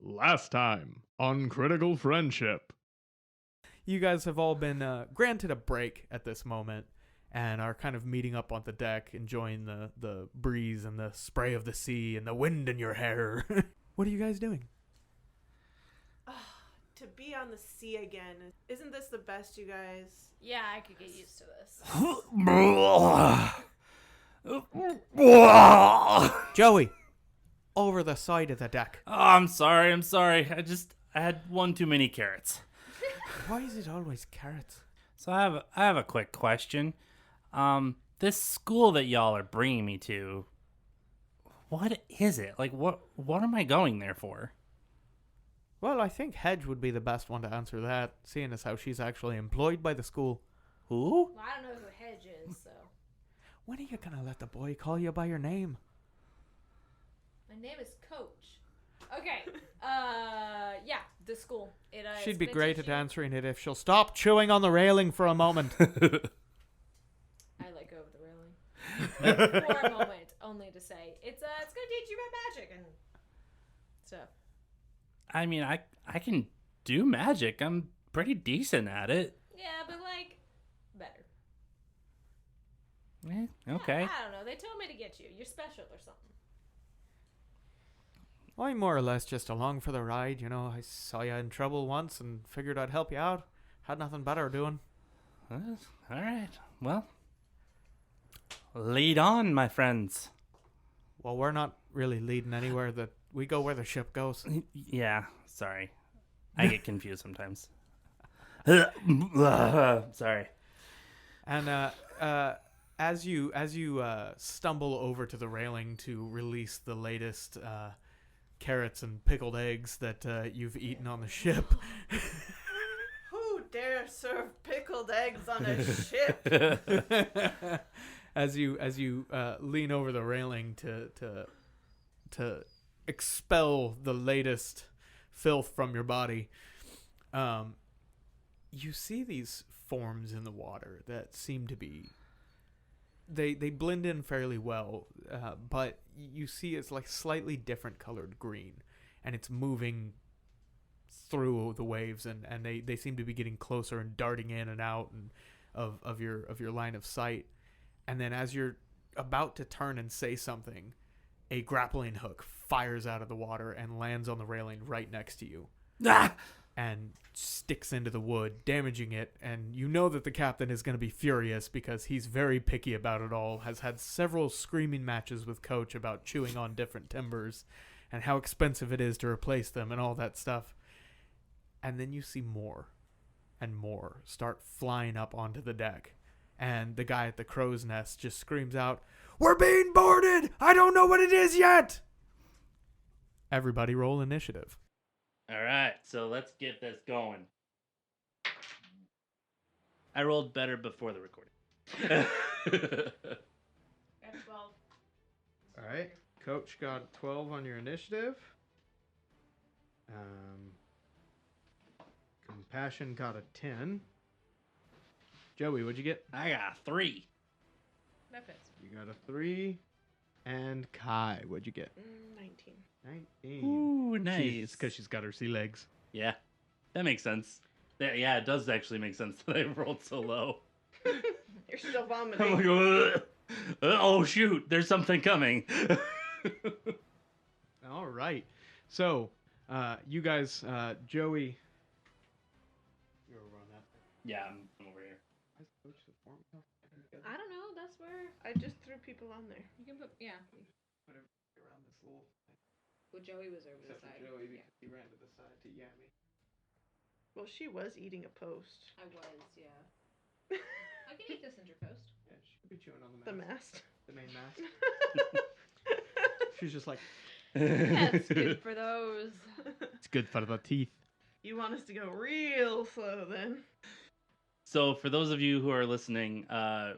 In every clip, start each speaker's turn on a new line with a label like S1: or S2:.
S1: Last time on Critical Friendship.
S2: You guys have all been granted a break at this moment and are kind of meeting up on the deck, enjoying the breeze and the spray of the sea and the wind in your hair. What are you guys doing?
S3: To be on the sea again. Isn't this the best, you guys?
S4: Yeah, I could get used to this.
S2: Joey, over the side of the deck.
S5: Oh, I'm sorry. I had one too many carrots.
S2: Why is it always carrots?
S5: So I have a quick question. This school that y'all are bringing me to, what is it? Like, what am I going there for?
S2: Well, I think Hedge would be the best one to answer that, seeing as how she's actually employed by the school.
S5: Who?
S4: Well, I don't know who Hedge is, so.
S2: When are you gonna let the boy call you by your name?
S4: My name is Coach. Okay. Yeah, the school.
S2: She'd be great at answering it if she'll stop chewing on the railing for a moment.
S4: I let go of the railing for a moment, only to say it's gonna teach you about magic and stuff.
S5: I mean, I can do magic. I'm pretty decent at it.
S4: Yeah, but like better.
S5: Okay.
S4: I don't know. They told me to get you. You're special or something.
S2: I'm more or less just along for the ride, you know. I saw you in trouble once and figured I'd help you out. Had nothing better doing.
S5: All right. Well, lead on, my friends.
S2: Well, we're not really leading anywhere. We go where the ship goes.
S5: Yeah, sorry. I get confused sometimes. Sorry.
S2: And as you stumble over to the railing to release the latest carrots and pickled eggs that you've eaten on the ship.
S3: Who dare serve pickled eggs on a ship?
S2: As you lean over the railing to expel the latest filth from your body, you see these forms in the water that seem to be they blend in fairly well, but you see it's like slightly different colored green, and it's moving through the waves, and they seem to be getting closer and darting in and out and of your line of sight. And then as you're about to turn and say something, a grappling hook fires out of the water and lands on the railing right next to you.
S5: Ah!
S2: And sticks into the wood, damaging it. And you know that the captain is going to be furious because he's very picky about it all, has had several screaming matches with Coach about chewing on different timbers and how expensive it is to replace them and all that stuff. And then you see more and more start flying up onto the deck. And the guy at the crow's nest just screams out, "We're being boarded! I don't know what it is yet!" Everybody roll initiative.
S5: All right, so let's get this going. I rolled better before the recording.
S4: That's 12.
S2: All right. Coach got 12 on your initiative. Compassion got a 10. Joey, what'd you get?
S5: I got a 3.
S4: That fits.
S2: You got a 3. And Kai, what'd you get?
S3: 19.
S2: 19.
S5: Ooh, nice.
S2: Because she's got her sea legs.
S5: Yeah, that makes sense. Yeah, it does actually make sense that I rolled so low.
S3: You're still
S5: I'm
S3: vomiting.
S5: like, oh shoot, there's something coming.
S2: All right. So, you guys, Joey. You're over on that.
S5: Yeah, I'm over here.
S4: I don't know. That's where
S3: I just threw people on there.
S4: you can put. Yeah.
S2: Put it around this little.
S4: Well, Joey was over the
S2: Except
S4: side.
S2: for Joey,
S4: Yeah.
S2: because he ran to the side to Yami.
S3: Well, she was eating a post.
S4: I was. Yeah. I can eat this intercoast.
S2: Yeah, she could be chewing on
S3: The mast.
S2: The main mast. She's just like,
S4: That's good for those.
S2: it's good for the teeth.
S3: You want us to go real slow then?
S5: So for those of you who are listening,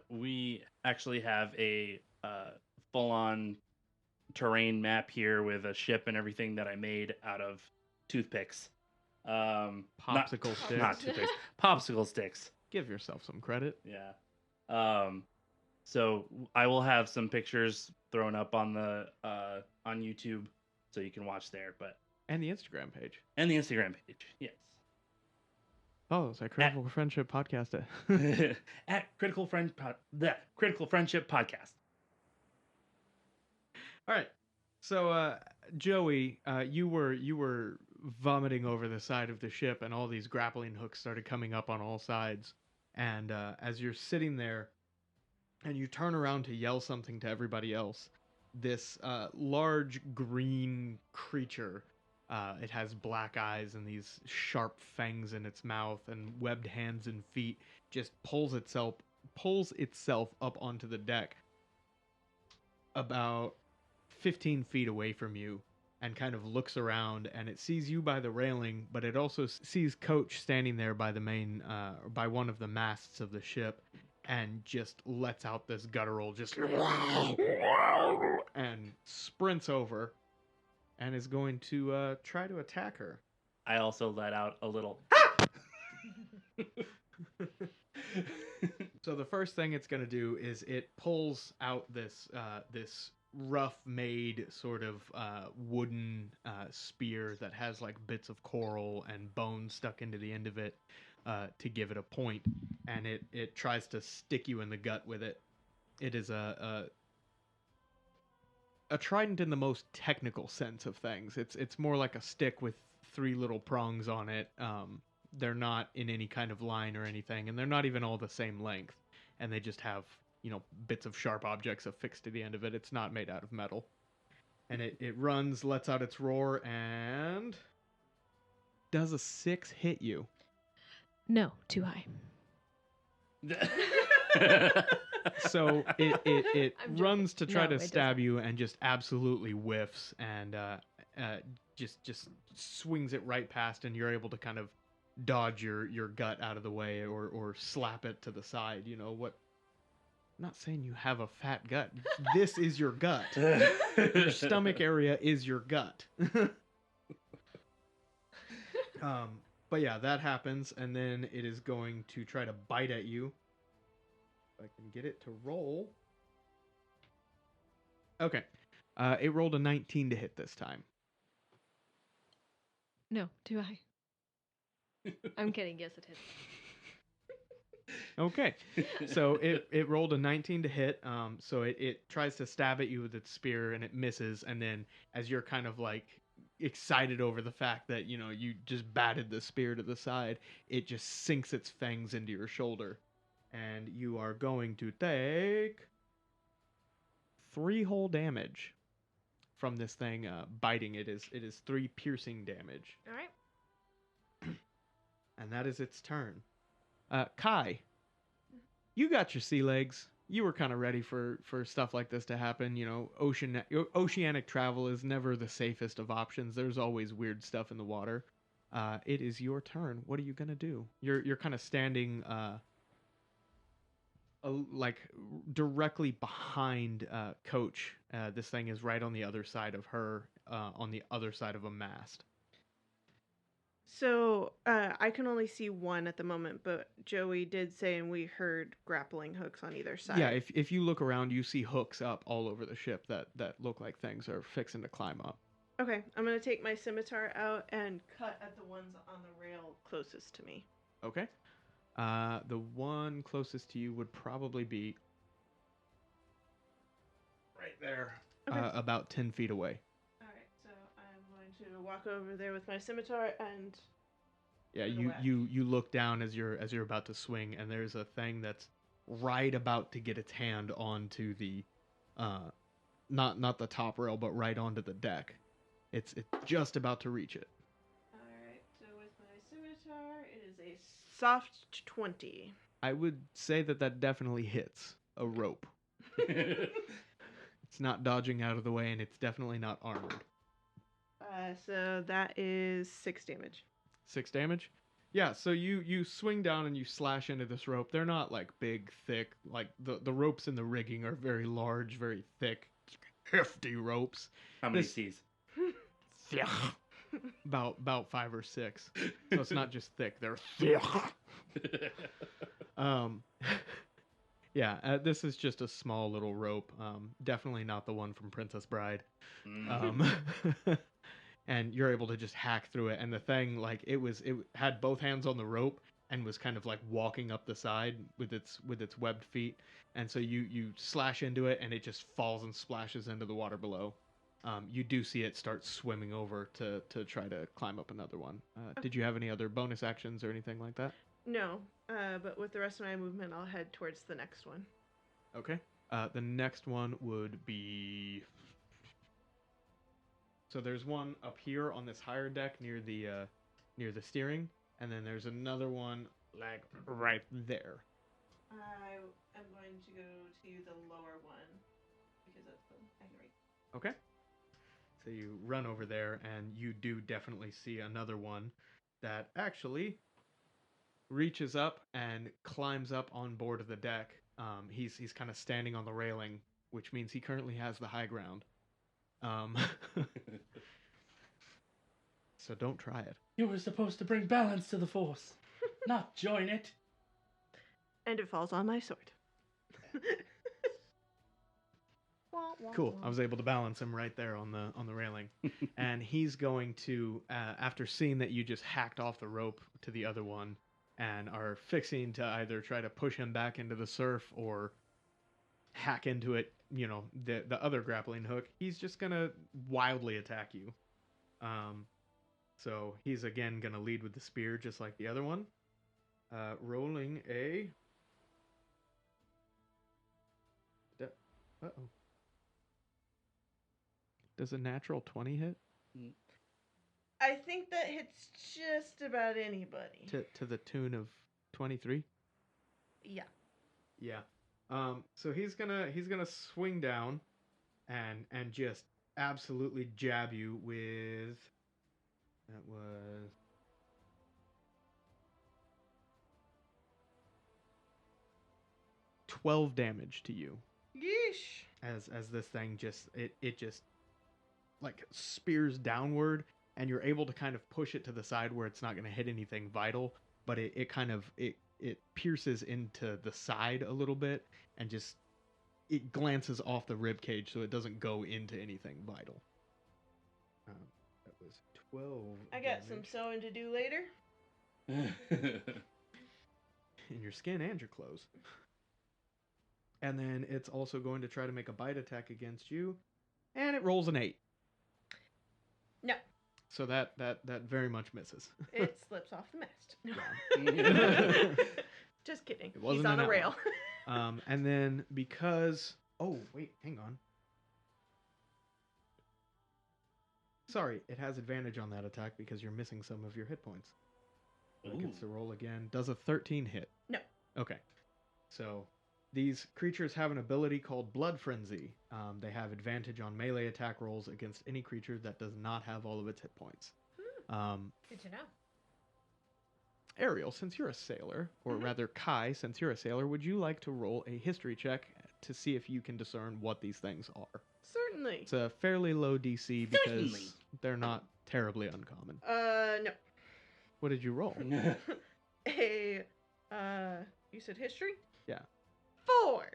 S5: we actually have a full-on terrain map here with a ship and everything that I made out of toothpicks.
S2: Popsicle sticks.
S5: Not toothpicks. Popsicle sticks.
S2: Give yourself some credit.
S5: Yeah. So I will have some pictures thrown up on the on YouTube, so you can watch there. But
S6: And the Instagram page.
S5: And the Instagram page. Yes.
S6: Oh, it's a Critical Friendship Podcast.
S5: At Critical Friendship Podcast.
S6: All right. So, Joey, you were vomiting over the side of the ship, and all these grappling hooks started coming up on all sides. And as you're sitting there, and you turn around to yell something to everybody else, this large green creature. It has black eyes and these sharp fangs in its mouth and webbed hands and feet. Just pulls itself up onto the deck, about 15 feet away from you, and kind of looks around, and it sees you by the railing, but it also sees Coach standing there by the main, by one of the masts of the ship, and just lets out this guttural, just and sprints over, and is going to try to attack her.
S5: I also let out a little.
S6: So the first thing it's going to do is it pulls out this rough-made sort of wooden spear that has like bits of coral and bone stuck into the end of it to give it a point, and it tries to stick you in the gut with it. It is a trident in the most technical sense of things. It's more like a stick with 3 little prongs on it. They're not in any kind of line or anything, and they're not even all the same length. And they just have, bits of sharp objects affixed to the end of it. It's not made out of metal. And it runs, lets out its roar, and does a 6 hit you?
S4: No, too high.
S6: So it
S4: I'm
S6: runs to
S4: joking.
S6: try
S4: No,
S6: to
S4: it
S6: stab
S4: doesn't.
S6: you and just absolutely whiffs and just swings it right past, and you're able to kind of dodge your gut out of the way or slap it to the side. What? I'm not saying you have a fat gut. This is your gut. Your stomach area is your gut. But yeah, that happens, and then it is going to try to bite at you. If I can get it to roll. Okay. It rolled a 19 to hit this time.
S4: No, too high. I'm kidding. Yes, it hit.
S6: Okay. So it rolled a 19 to hit. So it tries to stab at you with its spear, and it misses. And then as you're kind of like excited over the fact that, you just batted the spear to the side, it just sinks its fangs into your shoulder. And you are going to take 3 whole damage from this thing biting. It is 3 piercing damage.
S4: All right.
S6: And that is its turn. Kai, you got your sea legs. You were kind of ready for stuff like this to happen. Oceanic travel is never the safest of options. There's always weird stuff in the water. It is your turn. What are you gonna do? You're kind of standing like directly behind Coach. This thing is right on the other side of her, on the other side of a mast.
S3: So I can only see one at the moment, but Joey did say, and we heard grappling hooks on either side.
S6: Yeah, if you look around, you see hooks up all over the ship that look like things are fixing to climb up.
S3: Okay, I'm going to take my scimitar out and cut at the ones on the rail closest to me.
S6: Okay. The one closest to you would probably be right there,
S3: Okay.
S6: about 10 feet away.
S3: All right, so I'm going to walk over there with my scimitar and...
S6: Yeah,
S3: to the
S6: you,
S3: west.
S6: you look down as you're about to swing, and there's a thing that's right about to get its hand onto the, not the top rail, but right onto the deck. It's just about to reach it.
S3: All right, so with my scimitar, it is a soft 20.
S6: I would say that definitely hits a rope. It's not dodging out of the way, and it's definitely not armored.
S3: So that is 6 damage.
S6: 6 damage? Yeah, so you swing down and you slash into this rope. They're not like big, thick, like the ropes in the rigging are very large, very thick, hefty ropes.
S5: How many
S6: This-
S5: C's?
S6: About 5 or 6. So it's not just thick, they're thick. Yeah, this is just a small little rope. Definitely not the one from Princess Bride.
S5: Mm.
S6: and you're able to just hack through it. And the thing, like, it had both hands on the rope and was kind of like walking up the side with its webbed feet. And so you slash into it, and it just falls and splashes into the water below. You do see it start swimming over to try to climb up another one. Did you have any other bonus actions or anything like that?
S3: No, but with the rest of my movement, I'll head towards the next one.
S6: Okay. The next one would be. So there's one up here on this higher deck near the steering, and then there's another one like right there.
S3: I am going to go to the lower one because that's the I can reach.
S6: Okay. So you run over there, and you do definitely see another one that actually reaches up and climbs up on board of the deck. He's kind of standing on the railing, which means he currently has the high ground. So don't try it.
S5: You were supposed to bring balance to the force, not join it.
S3: And it falls on my sword.
S6: Cool. I was able to balance him right there on the railing, and he's going to, after seeing that you just hacked off the rope to the other one, and are fixing to either try to push him back into the surf or hack into it, the other grappling hook. He's just gonna wildly attack you. So he's again gonna lead with the spear, just like the other one. Rolling a. Uh-oh. Does a natural 20 hit?
S3: I think that hits just about anybody.
S6: To the tune of 23?
S3: Yeah.
S6: Yeah. So he's gonna swing down and just absolutely jab you with, that was 12 damage to you.
S3: Yeesh.
S6: As this thing just it just like spears downward, and you're able to kind of push it to the side where it's not going to hit anything vital, but it kind of it pierces into the side a little bit, and just it glances off the rib cage so it doesn't go into anything vital. That was 12
S3: I got some
S6: damage
S3: sewing to do later.
S6: in your skin and your clothes. And then it's also going to try to make a bite attack against you, and it rolls an 8.
S3: No.
S6: So that very much misses.
S3: It slips off the mast. No.
S6: Yeah.
S3: Just kidding.
S6: It wasn't
S3: He's on
S6: an
S3: a rail.
S6: And then because... Oh, wait, hang on. Sorry, it has advantage on that attack because you're missing some of your hit points. So it gets to roll again. Does a 13 hit?
S3: No.
S6: Okay. So these creatures have an ability called Blood Frenzy. They have advantage on melee attack rolls against any creature that does not have all of its hit points.
S4: Good to know.
S6: Ariel, since you're a sailor, or rather Kai, since you're a sailor, would you like to roll a history check to see if you can discern what these things are?
S3: Certainly.
S6: It's a fairly low DC because
S5: Certainly.
S6: they're not terribly uncommon.
S3: No.
S6: What did you roll?
S3: You said history?
S6: Yeah.
S3: 4.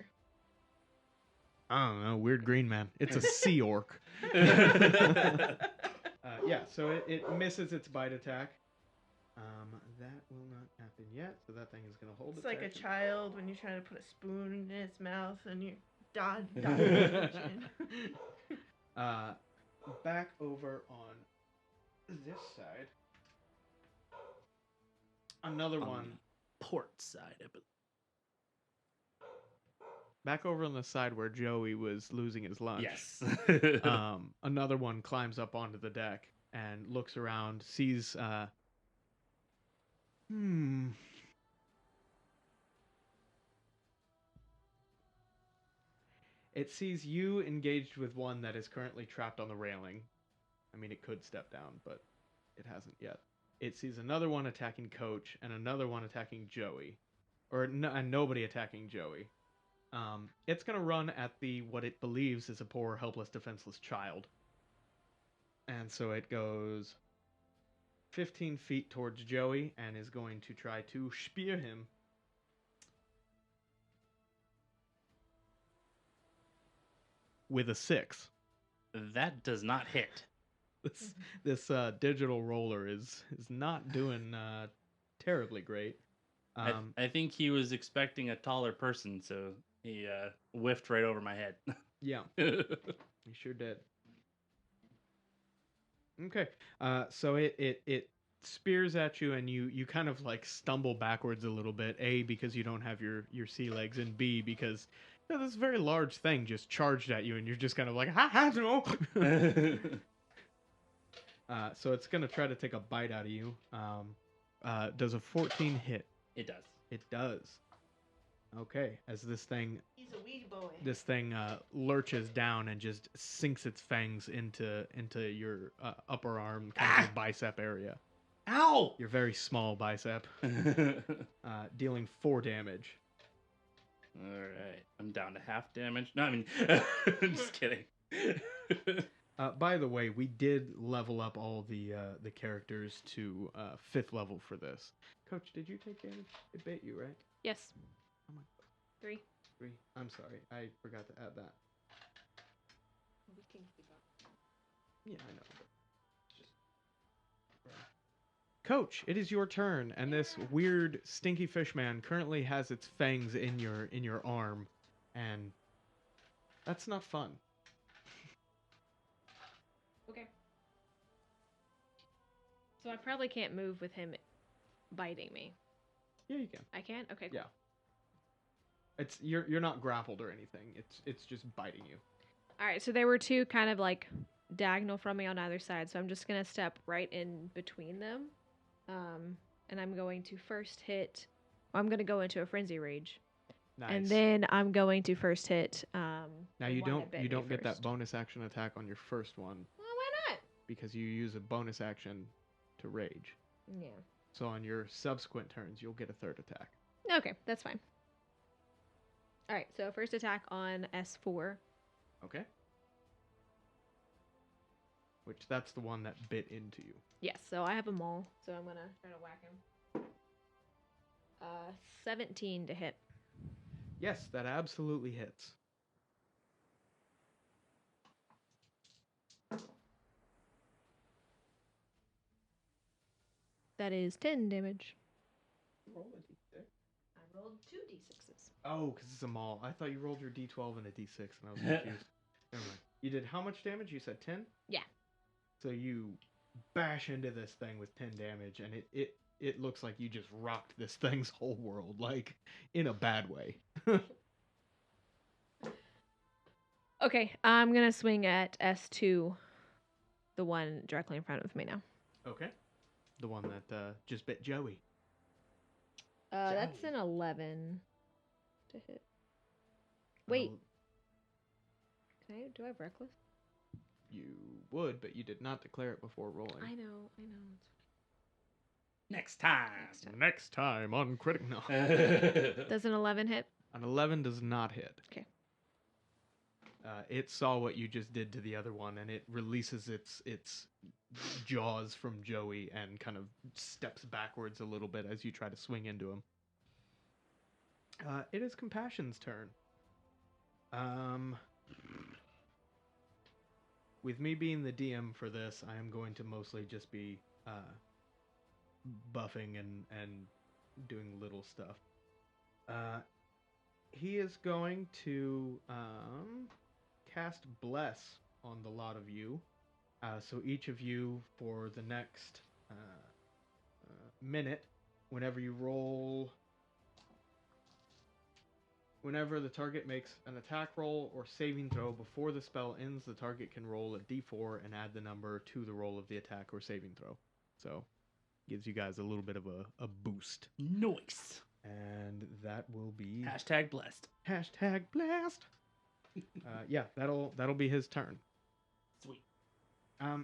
S6: I don't know, weird green man. It's a sea orc. Yeah, so it misses its bite attack. That will not happen yet, so that thing is going to hold
S3: It's
S6: its
S3: like a
S6: action.
S3: child when you're trying to put a spoon in its mouth and you dodge it.
S6: Back over on this side. Another
S5: On
S6: one.
S5: the port side, I believe.
S6: Back over on the side where Joey was losing his lunch.
S5: Yes.
S6: Another one climbs up onto the deck and looks around, sees It sees you engaged with one that is currently trapped on the railing. I mean, it could step down, but it hasn't yet. It sees another one attacking Coach and another one attacking Joey. And nobody attacking Joey. It's going to run at what it believes is a poor, helpless, defenseless child. And so it goes 15 feet towards Joey and is going to try to spear him. With a 6.
S5: That does not hit.
S6: This digital roller is not doing terribly great.
S5: I think he was expecting a taller person, so he whiffed right over my head.
S6: Yeah, he sure did. Okay. So it spears at you, and you kind of like stumble backwards a little bit. A, because you don't have your sea legs, and B, because this very large thing just charged at you, and you're just kind of like, ha ha, no. So it's gonna try to take a bite out of you. Does a 14 hit?
S5: It does.
S6: It does. Okay, as this thing
S3: He's a wee boy.
S6: lurches down and just sinks its fangs into your upper arm, kind of your bicep area.
S5: Ow!
S6: Your very small bicep, dealing 4 damage.
S5: All right, I'm down to half damage. No, I mean, just kidding.
S6: By the way, we did level up all the characters to 5th level for this. Coach, did you take damage? It bit you, right?
S4: Yes.
S6: Oh my.
S4: 3.
S6: 3. I'm sorry, I forgot to add that.
S4: We can keep up.
S6: Yeah, I know. But just... Coach, it is your turn, and this weird stinky fish man currently has its fangs in your arm, and that's not fun.
S4: Okay. So I probably can't move with him biting me.
S6: Yeah, you can.
S4: I can? Okay, cool.
S6: Yeah. It's you're not grappled or anything. It's just biting you.
S4: All right, so there were 2 kind of like diagonal from me on either side, so I'm just going to step right in between them. And I'm going to first hit... I'm going to go into a frenzy rage.
S6: Nice.
S4: And then I'm going to first hit...
S6: now
S4: the
S6: you
S4: one
S6: don't
S4: that bit me
S6: get that
S4: first.
S6: bonus action attack on your first one
S4: Well, why not?
S6: because you use a bonus action to rage.
S4: Yeah.
S6: So on your subsequent turns, you'll get a 3rd attack.
S4: Okay, that's fine. All right, so first attack on S4.
S6: Okay. Which that's the one that bit into you.
S4: Yes, so I have a maul, so I'm going to try to whack him. 17 to hit.
S6: Yes, that absolutely hits.
S4: That is 10 damage.
S6: Roll a d6.
S4: I rolled 2 d6s.
S6: Oh, because it's a maul. I thought you rolled your d12 and a d6, and I was confused. Never mind. You did how much damage? You said 10?
S4: Yeah.
S6: So you bash into this thing with 10 damage, and it looks like you just rocked this thing's whole world, like, in a bad way.
S4: Okay, I'm going to swing at S2, the one directly in front of me now.
S6: Okay. The one that just bit Joey.
S4: That's an 11 to hit. Wait. Do I have reckless?
S6: You would, but you did not declare it before rolling.
S4: I know.
S5: Next time.
S1: Next time on Critical.
S6: No.
S4: Does an 11 hit?
S6: An 11 does not hit.
S4: Okay.
S6: It saw what you just did to the other one, and it releases its jaws from Joey and kind of steps backwards a little bit as you try to swing into him. It is Compassion's turn. With me being the DM for this, I am going to mostly just be buffing and doing little stuff. He is going to cast Bless on the lot of you. So each of you, for the next minute, whenever the target makes an attack roll or saving throw before the spell ends, the target can roll a d4 and add the number to the roll of the attack or saving throw. So, gives you guys a little bit of a boost.
S5: Nice.
S6: And that will be...
S5: Hashtag blessed.
S6: Hashtag blast! Yeah, that'll be his turn.
S5: Sweet.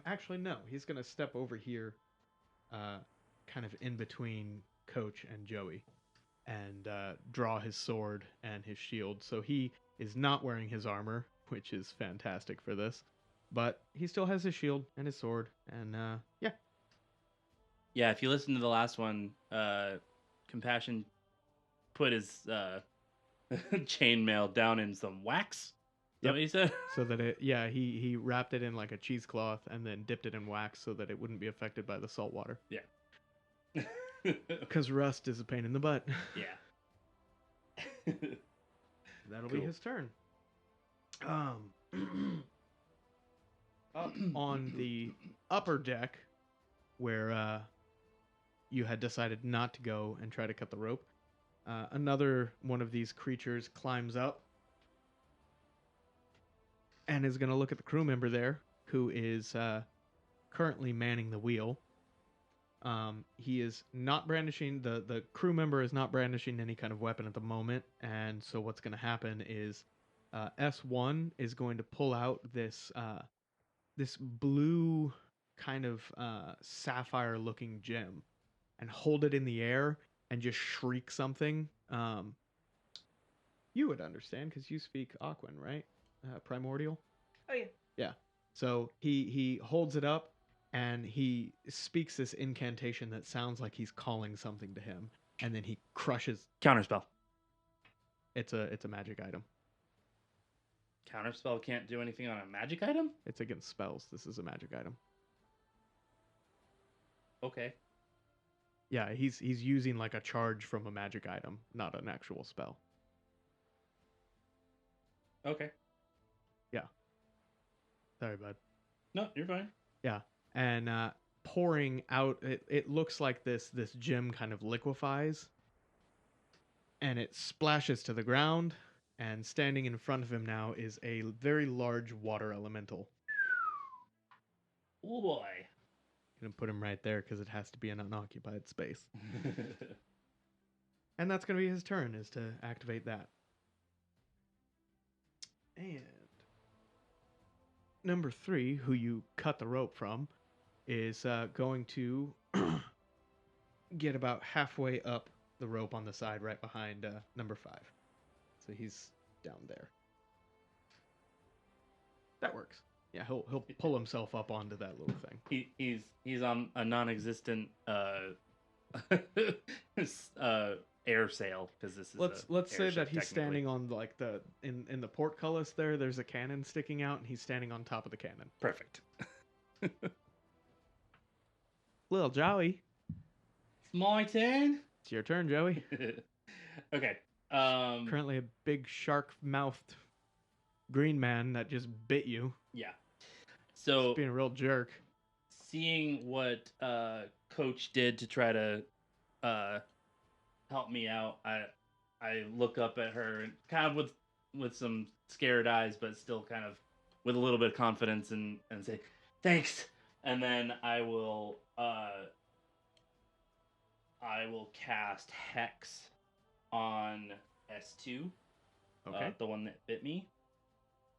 S6: Actually, no. He's going to step over here, kind of in between Coach and Joey, and draw his sword and his shield. So he is not wearing his armor, which is fantastic for this. But he still has his shield and his sword, and yeah.
S5: Yeah, if you listen to the last one, Compassion put his chainmail down in some wax that what you said?
S6: So that he wrapped it in like a cheesecloth and then dipped it in wax so that it wouldn't be affected by the salt water.
S5: Yeah.
S6: Because rust is a pain in the butt.
S5: Yeah.
S6: That'll
S5: Cool.
S6: be his turn. Up on the upper deck, where you had decided not to go and try to cut the rope, another one of these creatures climbs up and is going to look at the crew member there, who is currently manning the wheel. He is not brandishing, the crew member is not brandishing any kind of weapon at the moment, and so what's going to happen is S1 is going to pull out this blue kind of sapphire looking gem and hold it in the air and just shriek something. You would understand because you speak Aquan, right? Primordial.
S3: Oh yeah.
S6: Yeah. So he holds it up and he speaks this incantation that sounds like he's calling something to him, and then he crushes.
S5: Counterspell.
S6: It's a magic item.
S5: Counterspell can't do anything on a magic item?
S6: It's against spells. This is a magic item.
S5: Okay.
S6: Yeah, he's using like a charge from a magic item, not an actual spell.
S5: Okay.
S6: Sorry, bud.
S5: No, you're fine.
S6: Yeah, and pouring out, it looks like this gem kind of liquefies, and it splashes to the ground, and standing in front of him now is a very large water elemental.
S5: Oh boy.
S6: Gonna put him right there because it has to be an unoccupied space. And that's gonna be his turn, is to activate that. And number 3, who you cut the rope from, is going to get about halfway up the rope on the side right behind number 5. So he's down there. That works. Yeah, he'll pull himself up onto that little thing.
S5: He's on a non-existent air sail because this is
S6: Let's say that
S5: airship,
S6: he's
S5: technically.
S6: standing on like the in the portcullis there. There's a cannon sticking out, and he's standing on top of the cannon.
S5: Perfect.
S6: Little Joey,
S5: It's my turn.
S6: it's your turn, Joey.
S5: Okay.
S6: Currently a big shark-mouthed green man that just bit you.
S5: Yeah.
S6: Just
S5: So
S6: being a real jerk.
S5: seeing what Coach did to try to help me out, I look up at her and kind of with some scared eyes, but still kind of with a little bit of confidence and say thanks. And then I will cast Hex on S2,
S6: Okay.
S5: the one that bit me.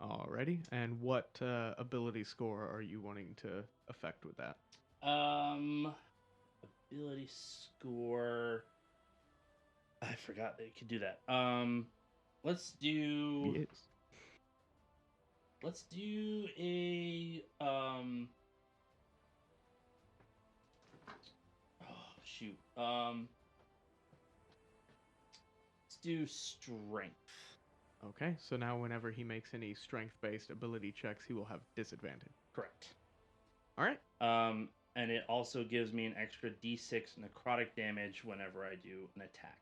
S6: Alrighty. And what ability score are you wanting to affect with that?
S5: Ability score. I forgot that you could do that. Let's do.
S6: Yes.
S5: Let's do a Oh shoot. Let's do strength.
S6: Okay, so now whenever he makes any strength-based ability checks, he will have disadvantage.
S5: Correct.
S6: All right.
S5: And it also gives me an extra D6 necrotic damage whenever I do an attack.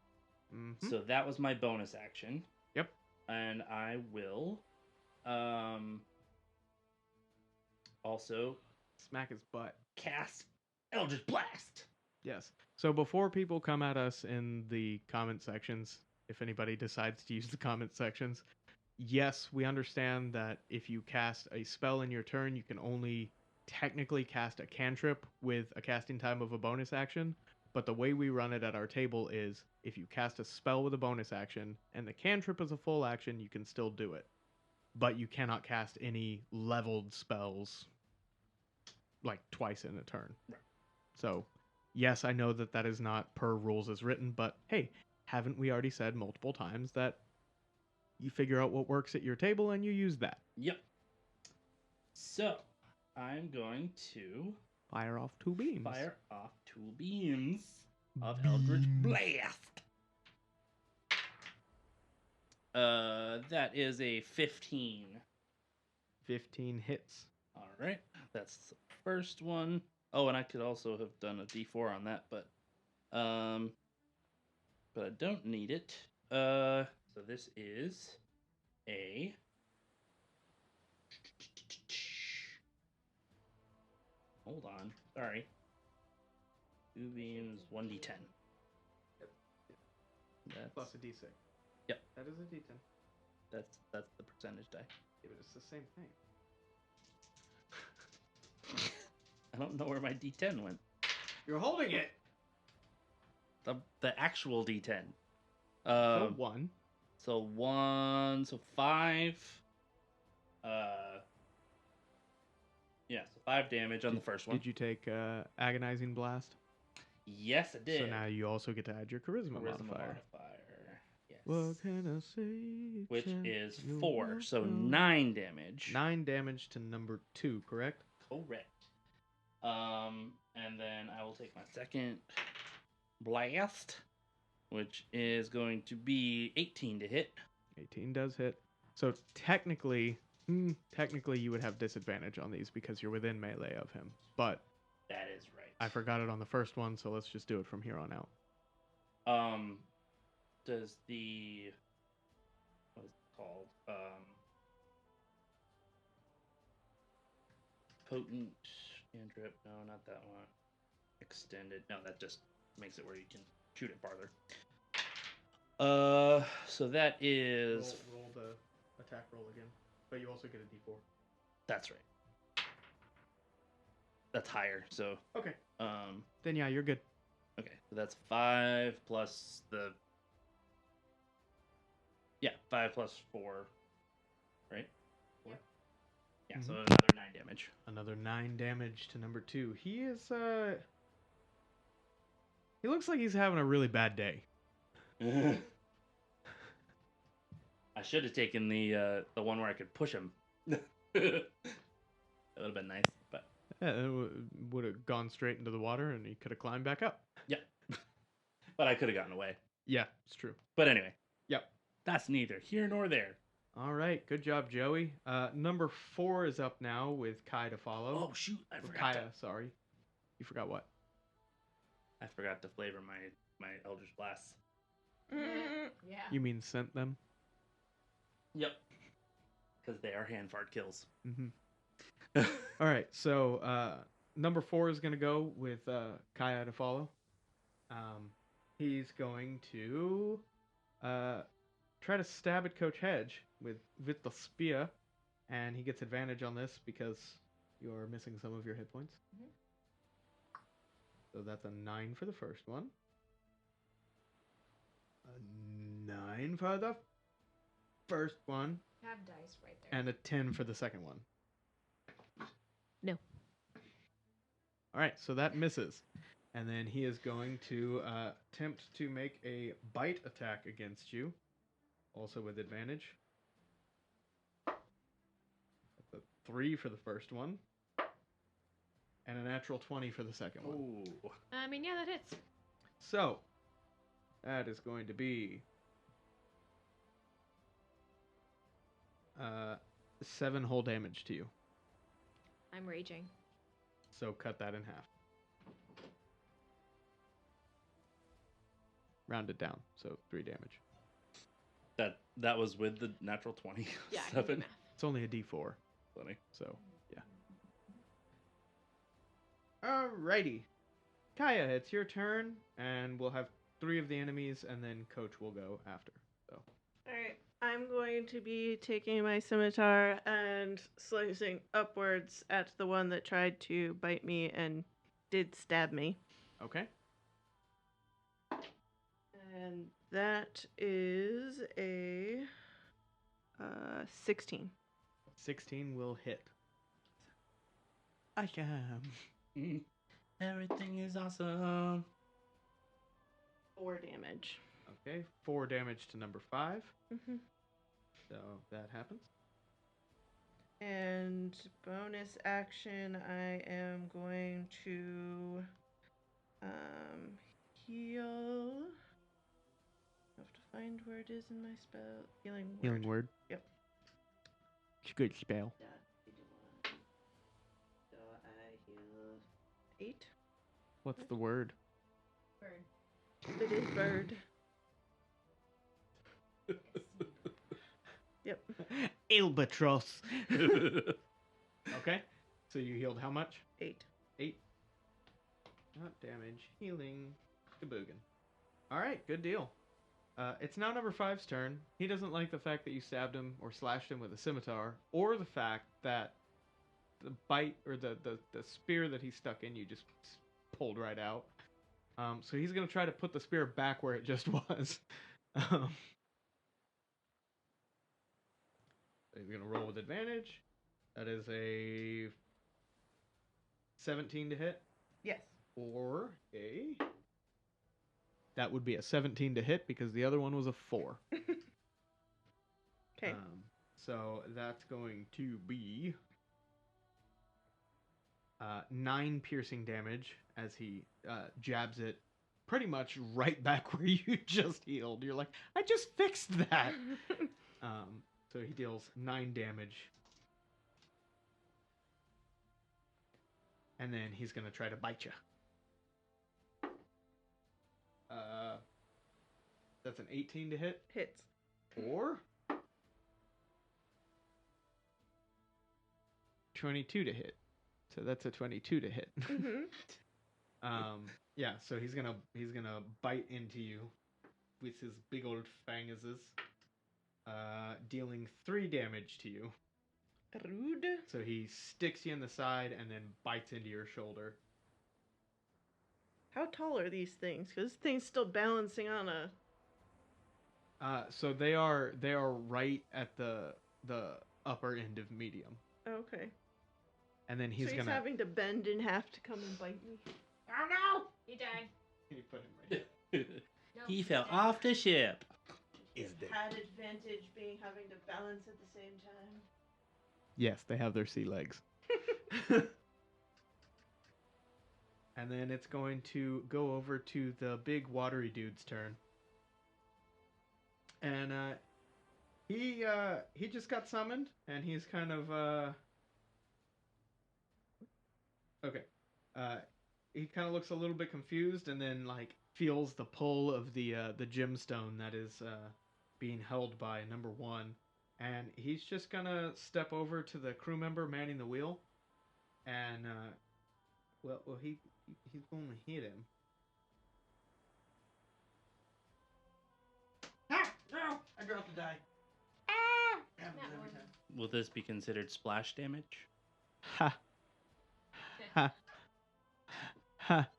S6: Mm-hmm.
S5: So that was my bonus action.
S6: Yep.
S5: And I will also
S6: Smack his butt.
S5: cast Eldritch Blast.
S6: Yes. So before people come at us in the comment sections, if anybody decides to use the comment sections, yes, we understand that if you cast a spell in your turn, you can only technically cast a cantrip with a casting time of a bonus action. But the way we run it at our table is if you cast a spell with a bonus action and the cantrip is a full action, you can still do it. But you cannot cast any leveled spells like twice in a turn.
S5: Right.
S6: So, yes, I know that is not per rules as written, but hey, haven't we already said multiple times that you figure out what works at your table and you use that?
S5: Yep. So I'm going to
S6: Fire off 2 beams.
S5: fire off 2 beams of Eldritch Blast. That is a 15.
S6: 15 hits.
S5: All right, that's the first one. Oh, and I could also have done a D4 on that, but I don't need it. So this is a hold on. Sorry. 2 beams, 1d10.
S6: Yep.
S5: That's,
S6: Plus a d6.
S5: Yep.
S6: That is a d10.
S5: that's the percentage die.
S6: Yeah, but it's the same thing.
S5: I don't know where my d10 went.
S6: You're holding it.
S5: The actual d10.
S6: So 1.
S5: So 1, so 5. Yeah, so 5 damage on the first one.
S6: Did you take Agonizing Blast?
S5: Yes, I did.
S6: So now you also get to add your Charisma modifier.
S5: Yes.
S6: What can I say?
S5: Which
S6: Champ?
S5: is
S6: You're
S5: 4, so
S6: welcome.
S5: 9 damage.
S6: 9 damage to number 2, correct?
S5: Correct. And then I will take my second blast, which is going to be 18 to hit.
S6: 18 does hit. So technically you would have disadvantage on these because you're within melee of him. But
S5: That is right.
S6: I forgot it on the first one, so let's just do it from here on out.
S5: Does the what is it called? Potent cantrip? No, not that one. Extended. No, that just makes it where you can shoot it farther. So that is
S6: Roll the attack roll again, but you also get a d4.
S5: that's right. That's higher. So
S6: Okay.
S5: um,
S6: Then yeah, you're good.
S5: okay. So that's 5 plus the 5 plus 4, right? 4. Yeah. So another 9 damage.
S6: Another 9 damage to number 2. He is he looks like he's having a really bad day.
S5: I should have taken the one where I could push him. That would have been nice, but
S6: Yeah, it would have gone straight into the water and he could have climbed back up.
S5: yeah. But I could have gotten away.
S6: Yeah, it's true.
S5: But anyway,
S6: Yep.
S5: that's neither here nor there.
S6: All right, good job, Joey. Number 4 is up now with Kai to follow.
S5: Oh shoot, I
S6: Or
S5: forgot.
S6: Kaya, sorry. You forgot what?
S5: I forgot to flavor my Eldritch Blasts.
S4: Yeah.
S6: You mean sent them?
S5: Yep. Because they are hand fart kills.
S6: Mm-hmm. All right, so number 4 is going to go with Kaya to follow. He's going to try to stab at Coach Hedge with the spear, and he gets advantage on this because you're missing some of your hit points.
S4: Mhm.
S6: So that's a 9 for the first one. A 9 for the first one.
S4: Have dice right there.
S6: And a 10 for the second one.
S4: No.
S6: All right, so that misses. And then he is going to attempt to make a bite attack against you, also with advantage. That's a 3 for the first one. And a natural 20 for the second one.
S5: Ooh.
S4: I mean, yeah, that hits.
S6: So, that is going to be 7 whole damage to you.
S4: I'm raging.
S6: So cut that in half. Round it down, so 3 damage.
S5: That was with the natural 20.
S4: Yeah, I can do
S5: 7.
S4: math.
S6: It's only a d4,
S5: Funny.
S6: so yeah. Alrighty. Kaya, it's your turn, and we'll have 3 of the enemies, and then Coach will go after. So
S3: Alright, I'm going to be taking my scimitar and slicing upwards at the one that tried to bite me and did stab me.
S6: okay.
S3: And that is a 16.
S6: 16 will hit. I am.
S5: Everything is awesome.
S3: 4 damage.
S6: Okay, 4 damage to number 5.
S3: Mm-hmm.
S6: So that happens.
S3: And bonus action, I am going to heal. I have to find word is in my spell? Healing word.
S6: Healing word.
S3: Yep.
S6: It's a good spell.
S3: Yeah, you do one. So I heal 8.
S6: What's the word?
S4: Bird.
S3: It is bird. Yep.
S6: Albatross. Okay. So you healed how much?
S3: 8.
S6: 8. Not damage. Healing. Kaboogan. Alright, good deal. It's now number 5's turn. He doesn't like the fact that you stabbed him or slashed him with a scimitar, or the fact that the bite or the spear that he stuck in you just pulled right out. So he's going to try to put the spear back where it just was. He's going to roll with advantage. That is a 17 to hit.
S3: Yes.
S6: Or a... That would be a 17 to hit because the other one was a 4.
S3: Okay.
S6: So that's going to be 9 piercing damage as he jabs it pretty much right back where you just healed. You're like, I just fixed that. So he deals 9 damage. And then he's going to try to bite you. That's an 18 to hit.
S3: Hits.
S6: Or 22 to hit. So that's a 22 to hit.
S3: Mm-hmm.
S6: Yeah, so he's gonna bite into you with his big old fangs, dealing 3 damage to you.
S3: Rude.
S6: So he sticks you in the side and then bites into your shoulder.
S3: How tall are these things? Because this thing's still balancing on a...
S6: So they are right at the upper end of medium.
S3: Okay.
S6: And then he's
S3: so he's
S6: gonna
S3: having to bend in half to come and bite me.
S4: Oh no! He died.
S6: Can you put him right
S4: No,
S5: He fell
S4: dead.
S5: off the ship.
S6: Is dead.
S3: Had advantage being having to balance at the same time.
S6: Yes, they have their sea legs. And then it's going to go over to the big watery dude's turn. And he just got summoned, and he's kind of okay. He kind of looks a little bit confused, and then like feels the pull of the gemstone that is being held by number 1, and he's just gonna step over to the crew member manning the wheel, and he's gonna hit him. Ah! No! I dropped the die. Ah! Happens
S4: That
S6: every
S4: one.
S6: time.
S5: Will this be considered splash damage?
S6: Ha! Ha! Ha!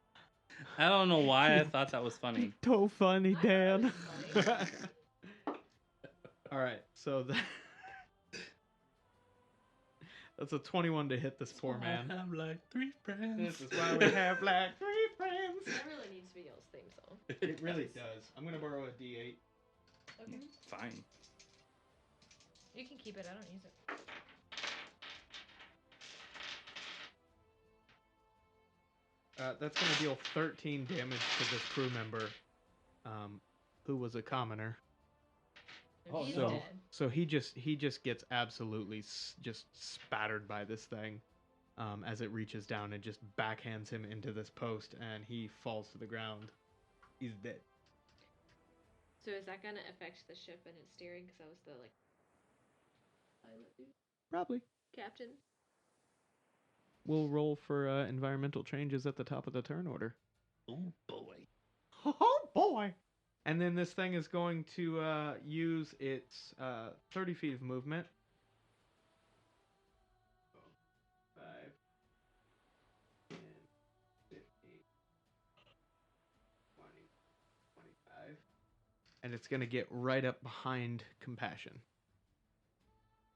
S5: I don't know why I thought that was funny.
S6: So funny,
S4: I
S6: Dan.
S4: thought it was
S6: All right, so that's a 21 to hit this poor man.
S5: I have like 3 friends.
S6: This is why we have like 3 friends.
S4: That really needs to be y'all's theme song.
S6: It really does. I'm gonna borrow a D8.
S4: Okay.
S5: Fine.
S4: You can keep it. I don't use it.
S6: That's gonna deal 13 damage to this crew member, who was a commoner.
S4: And
S5: Oh,
S4: he's
S6: so
S4: dead.
S6: so he just gets absolutely just spattered by this thing, as it reaches down and just backhands him into this post, and he falls to the ground. He's dead.
S4: So is that gonna affect the ship and its steering? Because I was the like pilot dude,
S6: Probably.
S4: captain.
S6: We'll roll for environmental changes at the top of the turn order.
S5: Oh boy.
S6: Oh boy! And then this thing is going to use its 30 feet of movement. 5, 10, 15, 20, 25. And it's going to get right up behind Compassion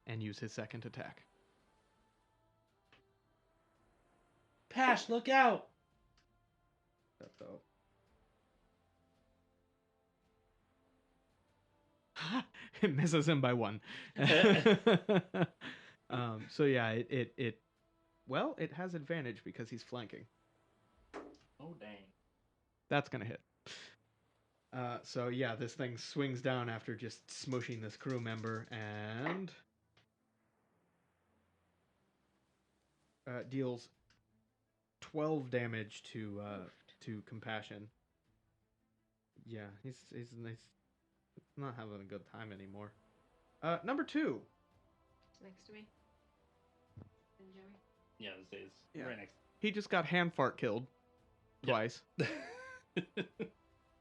S6: and use his second attack.
S5: Pash, look out!
S6: So it misses him by 1. So yeah, it has advantage because he's flanking.
S5: Oh dang.
S6: That's gonna hit. So yeah, this thing swings down after just smushing this crew member and deals 12 damage to Compassion. Yeah, he's not having a good time anymore. Number 2.
S4: Next to me. And Joey.
S5: Yeah, this is
S6: Yeah.
S5: right next.
S6: He just got hand fart killed twice,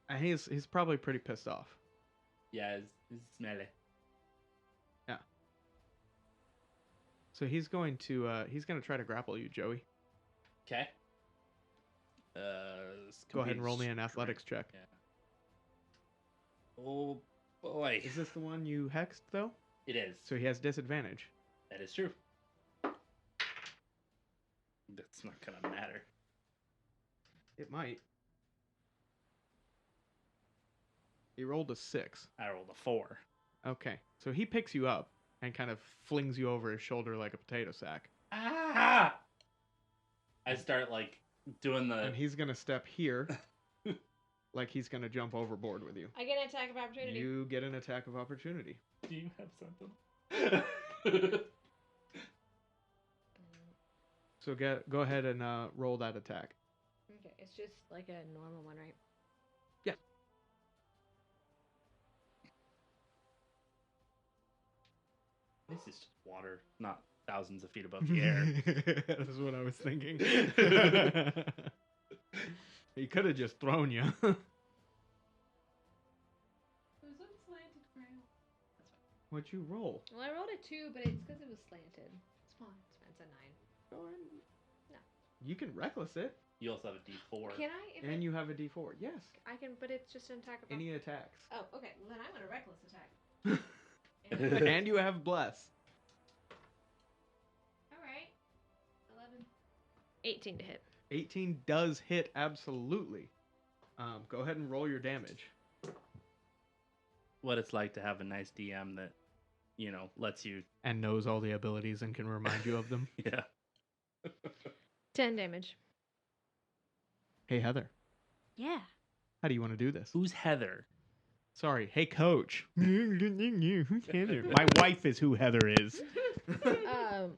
S6: and he's probably pretty pissed off.
S5: Yeah, it's smelly.
S6: So he's going to try to grapple you, Joey.
S5: Okay.
S6: Go ahead and roll me an athletics check.
S5: Yeah. Oh boy.
S6: Is this the one you hexed though?
S5: It is.
S6: So he has disadvantage.
S5: That is true. That's not gonna matter.
S6: It might. He rolled a 6.
S5: I rolled a 4.
S6: Okay, so he picks you up and kind of flings you over his shoulder like a potato sack.
S5: Ah! I start like doing the.
S6: And he's gonna step here, like he's gonna jump overboard with you.
S4: I get an attack of opportunity.
S6: You get an attack of opportunity.
S5: Do you have something?
S6: So go ahead and roll that attack.
S4: Okay, it's just like a normal one, right?
S6: Yeah.
S5: This is just water, not thousands of feet above the air.
S6: That's what I was thinking. He could have just thrown you.
S4: It was on slanted ground. That's fine.
S6: What'd you roll?
S4: Well, I rolled a 2, but it's because it was slanted. It's fine. It's fine. It's a 9. No.
S6: You can reckless it,
S5: You also have a D4.
S4: Can I? If
S6: and you have a D4. Yes.
S4: I can, but it's just an attack of
S6: Any attacks.
S4: Oh, okay. Well, then I'm going to reckless attack.
S6: And you have bless.
S4: All right. 11. 18 to hit.
S6: 18 does hit absolutely. Go ahead and roll your damage.
S5: What it's like to have a nice DM that, lets you.
S6: And knows all the abilities and can remind you of them.
S5: Yeah.
S4: 10 damage.
S6: Hey Heather,
S4: Yeah.
S6: how do you want to do this?
S5: Who's Heather?
S6: Sorry, hey coach. Who's Heather? My wife is who Heather is.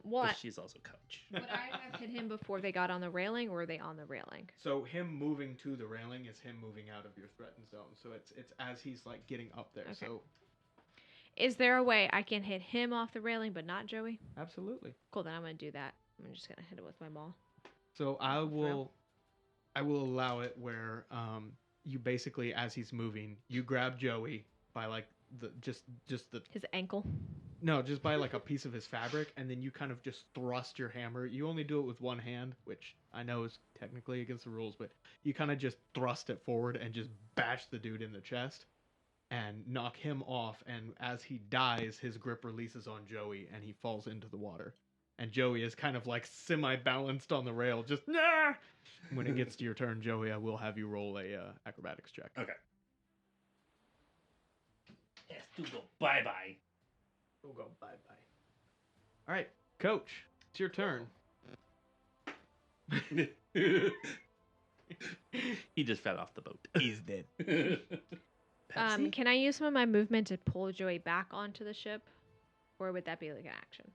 S4: What?
S5: But she's also coach.
S4: Would I have hit him before they got on the railing, or were they on the railing?
S6: So him moving to the railing is him moving out of your threatened zone. So it's as he's like getting up there.
S4: Okay.
S6: So
S4: Is there a way I can hit him off the railing, but not Joey?
S6: absolutely.
S4: Cool, then I'm going to do that. I'm just going to hit it with my ball.
S6: So I
S4: Throw.
S6: will allow it where you basically, as he's moving, you grab Joey by like the just the
S4: His ankle.
S6: no, just by like a piece of his fabric, and then you kind of just thrust your hammer. You only do it with one hand, which I know is technically against the rules, but you kind of just thrust it forward and just bash the dude in the chest and knock him off. And as he dies, his grip releases on Joey and he falls into the water. And Joey is kind of like semi-balanced on the rail, just nah. When it gets to your turn, Joey, I will have you roll a acrobatics check.
S5: Okay. Yes, to go bye-bye.
S6: We'll go bye-bye. All right, Coach, it's your turn.
S5: He just fell off the boat.
S6: He's dead.
S5: Pepsi?
S4: Can I use some of my movement to pull Joey back onto the ship? Or would that be like an action?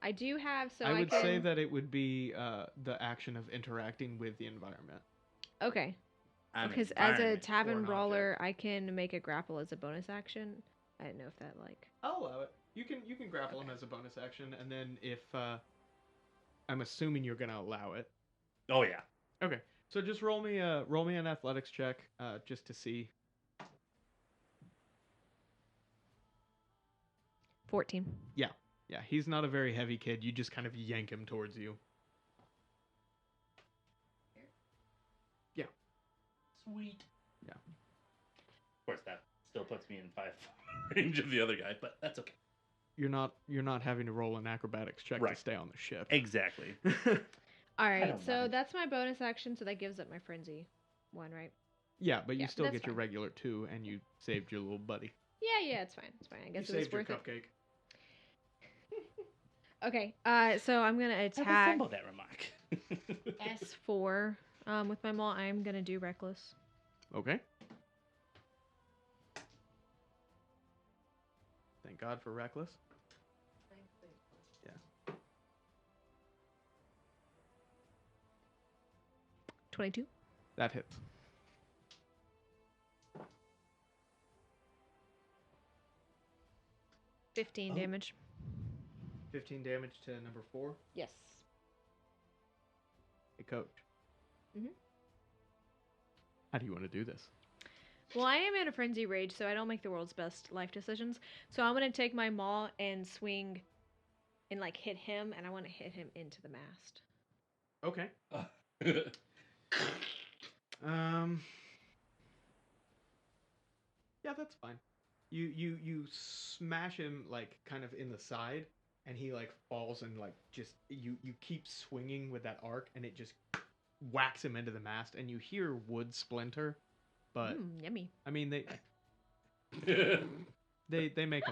S4: I do have, so
S6: I would
S4: can...
S6: say that it would be the action of interacting with the environment.
S4: Okay.
S5: An
S4: Because as a
S5: environment.
S4: tavern
S6: or an
S4: brawler, I can make a grapple as a bonus action. I didn't know if that like...
S6: I'll allow it. You can grapple him as a bonus action, and then if I'm assuming you're gonna allow it.
S5: Oh, yeah.
S6: Okay, so just roll me an athletics check just to see.
S4: 14.
S6: Yeah, he's not a very heavy kid. You just kind of yank him towards you. Yeah.
S5: Sweet.
S6: Yeah.
S5: Of course, that still puts me in 5 range of the other guy, but that's okay.
S6: You're not having to roll an acrobatics check to
S5: Right.
S6: stay on the ship.
S5: Exactly.
S4: All right,
S5: don't
S4: so
S5: mind.
S4: that's my bonus action, so that gives up my frenzy one, right?
S6: Yeah, but you
S4: Yeah,
S6: still
S4: that's
S6: get your
S4: fine.
S6: regular 2, and you saved your little buddy.
S4: Yeah, it's fine. It's fine. I guess
S6: You
S4: it was
S6: saved your
S4: worth it.
S6: cupcake.
S4: Okay, so I'm gonna
S5: I've
S4: attack
S5: assembled that remark.
S4: S4 with my maul. I'm gonna do reckless.
S6: Okay. Thank God for reckless. Yeah.
S4: 22.
S6: That hits.
S4: Fifteen
S6: Oh.
S4: damage.
S6: 15 damage to number 4.
S4: Yes.
S6: Hey, coach.
S4: Mhm.
S6: How do you want to do this?
S4: Well, I am in a frenzy rage, so I don't make the world's best life decisions. So I'm gonna take my maul and swing, and like hit him, and I want to hit him into the mast.
S6: Okay. Um. Yeah, that's fine. You smash him like kind of in the side, and he like falls and like just you keep swinging with that arc, and it just whacks him into the mast, and you hear wood splinter, but
S4: Yummy.
S6: I mean they make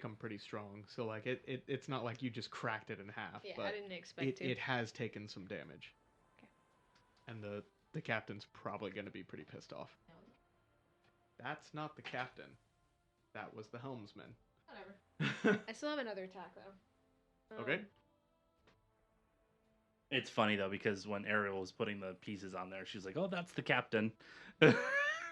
S6: them pretty strong, so like it's not like you just cracked it in half.
S4: Yeah,
S6: but
S4: I didn't expect to.
S6: it has taken some damage.
S4: Okay.
S6: And the captain's probably going to be pretty pissed off. That's not the captain. That was the helmsman.
S4: Whatever. I still have another attack though.
S6: Okay.
S5: It's funny though because when Ariel was putting the pieces on there, she's like, "Oh, that's the captain."
S3: Or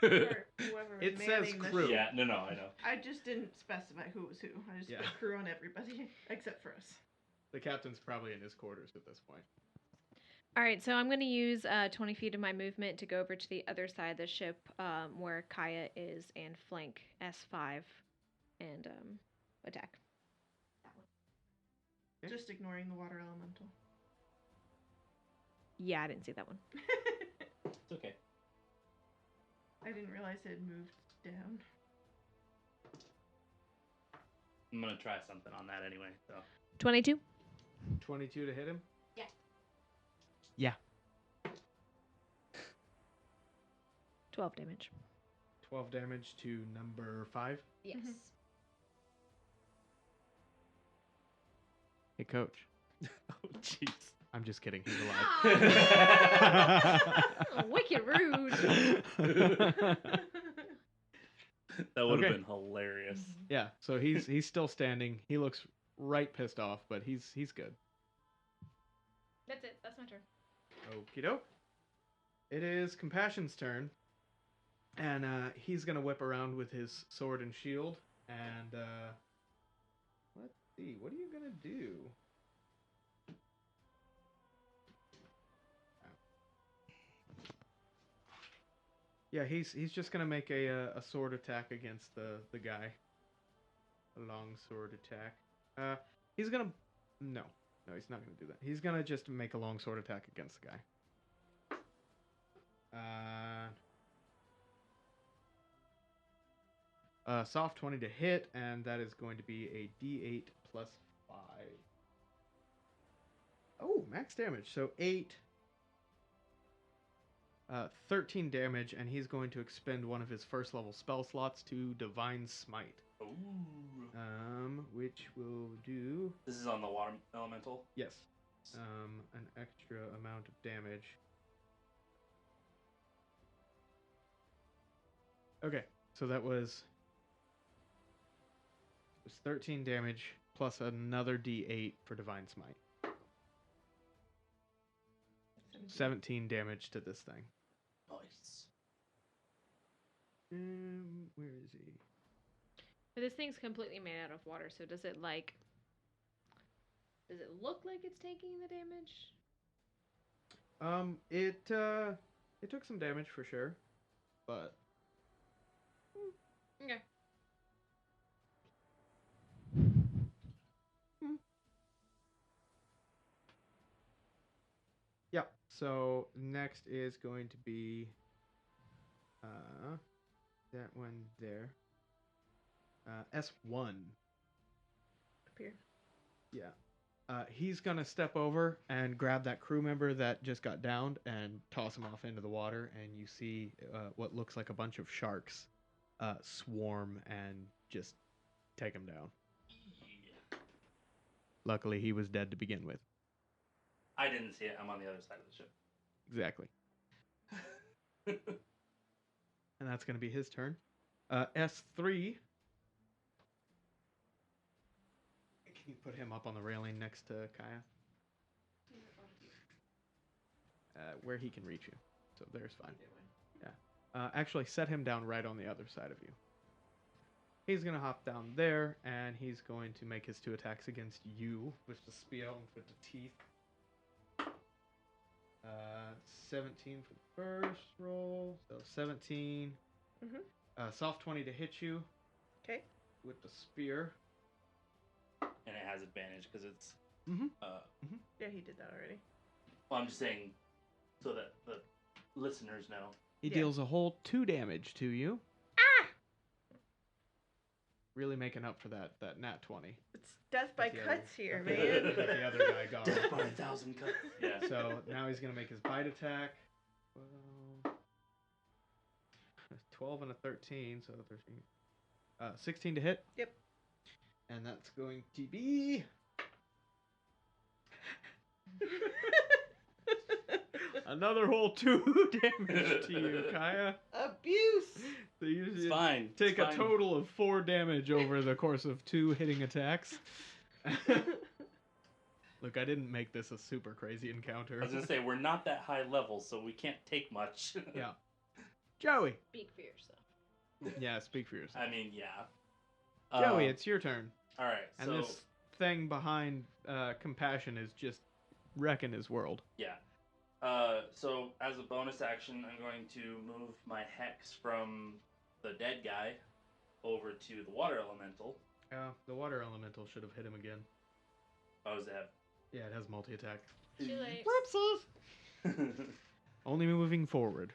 S3: whoever was
S6: It says
S3: manning the
S6: crew.
S3: ship.
S5: Yeah, no, I know.
S3: I just didn't specify who was who. I just
S6: Yeah.
S3: put crew on everybody except for us.
S6: The captain's probably in his quarters at this point.
S4: All right, so I'm going to use 20 feet of my movement to go over to the other side of the ship where Kaya is and flank S5 and attack.
S6: Okay.
S3: Just ignoring the water elemental.
S4: Yeah, I didn't see that one.
S5: It's okay.
S3: I didn't realize it had moved down.
S5: I'm gonna try something on that anyway. So
S4: 22?
S6: 22 to hit him?
S4: Yeah.
S6: Yeah.
S4: 12 damage.
S6: 12 damage to number 5.
S4: Yes.
S6: Hey, coach.
S5: oh jeez.
S6: I'm just kidding. He's
S4: Oh, wicked rude.
S6: alive.
S5: That would have
S6: Okay.
S5: been hilarious.
S6: Yeah, so he's still standing. He looks right pissed off, but he's good.
S4: That's it. That's my turn.
S6: Okie doke. It is Compassion's turn. And he's going to whip around with his sword and shield. And let's see. What are you going to do? Yeah, he's just going to make a sword attack against the guy. A long sword attack. He's going to... No, he's not going to do that. He's going to just make a long sword attack against the guy. Soft 20 to hit, and that is going to be a D8 plus 5. Oh, max damage. So 8, 13 damage, and he's going to expend one of his first level spell slots to Divine Smite.
S5: Ooh.
S6: Which will do...
S5: This is on the water elemental.
S6: Yes. An extra amount of damage. Okay, so that was 13 damage plus another D8 for Divine Smite. 17 damage to this thing.
S5: Nice.
S6: Where is he?
S4: But this thing's completely made out of water, so does it look like it's taking the damage?
S6: It took some damage for sure, but
S4: Okay.
S6: yeah. So next is going to be that one there. S1.
S3: Appear.
S6: Yeah. He's gonna step over and grab that crew member that just got downed and toss him off into the water, and you see what looks like a bunch of sharks swarm and just take him down.
S5: Yeah.
S6: Luckily, he was dead to begin with.
S5: I didn't see it. I'm on the other side of the ship.
S6: Exactly. And that's going to be his turn. S3. Can you put him up on the railing next to Kaya? Where he can reach you. So there's fine. Yeah. Actually, set him down right on the other side of you. He's going to hop down there, and he's going to make his 2 attacks against you with the spear and with the teeth. 17 for the first roll. So 17. Soft 20 to hit you.
S3: Okay.
S6: With the spear.
S5: And it has advantage because it's.
S3: Yeah, he did that already.
S5: Well, I'm just saying so that the listeners know.
S6: He deals a whole 2 damage to you. Really making up for that nat 20.
S3: It's death by
S6: the
S3: cuts
S6: other-
S3: here,
S6: that
S3: man.
S6: the other guy got.
S5: Death by 1,000 cuts. Yeah.
S6: So now he's going to make his bite attack. 12 and a 13, so 13. 16 to hit.
S3: Yep.
S6: And that's going to be... another whole 2 damage to you, Kaya.
S3: Abuse!
S6: So you
S5: It's fine.
S6: take
S5: It's
S6: a
S5: fine.
S6: total of 4 damage over the course of 2 hitting attacks. Look, I didn't make this a super crazy encounter.
S5: I was going to say, we're not that high level, so we can't take much.
S6: Yeah. Joey.
S4: Speak for yourself.
S6: Yeah, speak for yourself.
S5: I mean, yeah.
S6: Joey, it's your turn.
S5: All right.
S6: And
S5: So,
S6: this thing behind Compassion is just wrecking his world.
S5: yeah. So, as a bonus action, I'm going to move my Hex from the dead guy over to the Water Elemental.
S6: The Water Elemental should have hit him again.
S5: Oh, does it have...
S6: Yeah, it has multi-attack.
S4: Too late.
S6: Whoopsies! Only moving forward.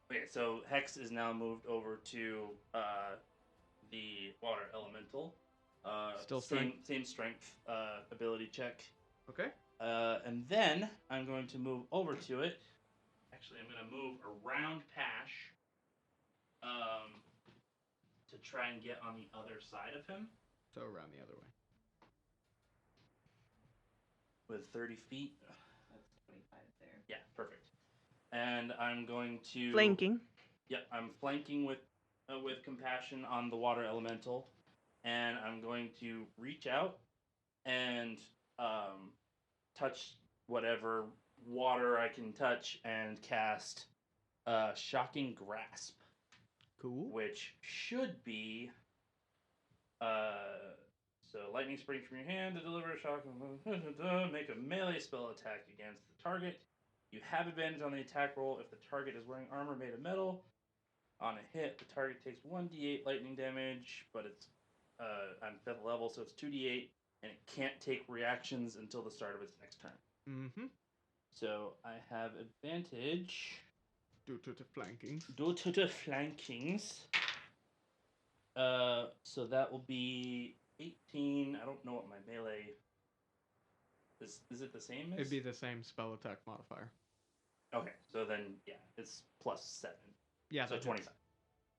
S5: Okay, so Hex is now moved over to the Water Elemental.
S6: Still strength?
S5: Same strength ability check.
S6: Okay.
S5: And then I'm going to move over to it. Actually, I'm going to move around Pash to try and get on the other side of him
S6: So around the other way.
S5: with 30 feet.
S7: That's 25 there.
S5: Yeah, perfect. And I'm going to...
S3: Flanking.
S5: Yep, I'm flanking with Compassion on the Water Elemental. And I'm going to reach out and touch whatever water I can touch and cast Shocking Grasp.
S6: Cool.
S5: Which should be so lightning springs from your hand to deliver a shock. Make a melee spell attack against the target. You have advantage on the attack roll if the target is wearing armor made of metal. On a hit, the target takes 1d8 lightning damage, but it's on 5th level, so it's 2d8, and it can't take reactions until the start of its next turn.
S6: Mm-hmm.
S5: So I have advantage
S6: Due to the flanking.
S5: due to the flankings. So that will be 18. I don't know what my melee is. It the same as?
S6: It'd be the same spell attack modifier.
S5: Okay, so then yeah, it's +7.
S6: Yeah,
S5: So
S6: that
S5: 25.
S6: hits.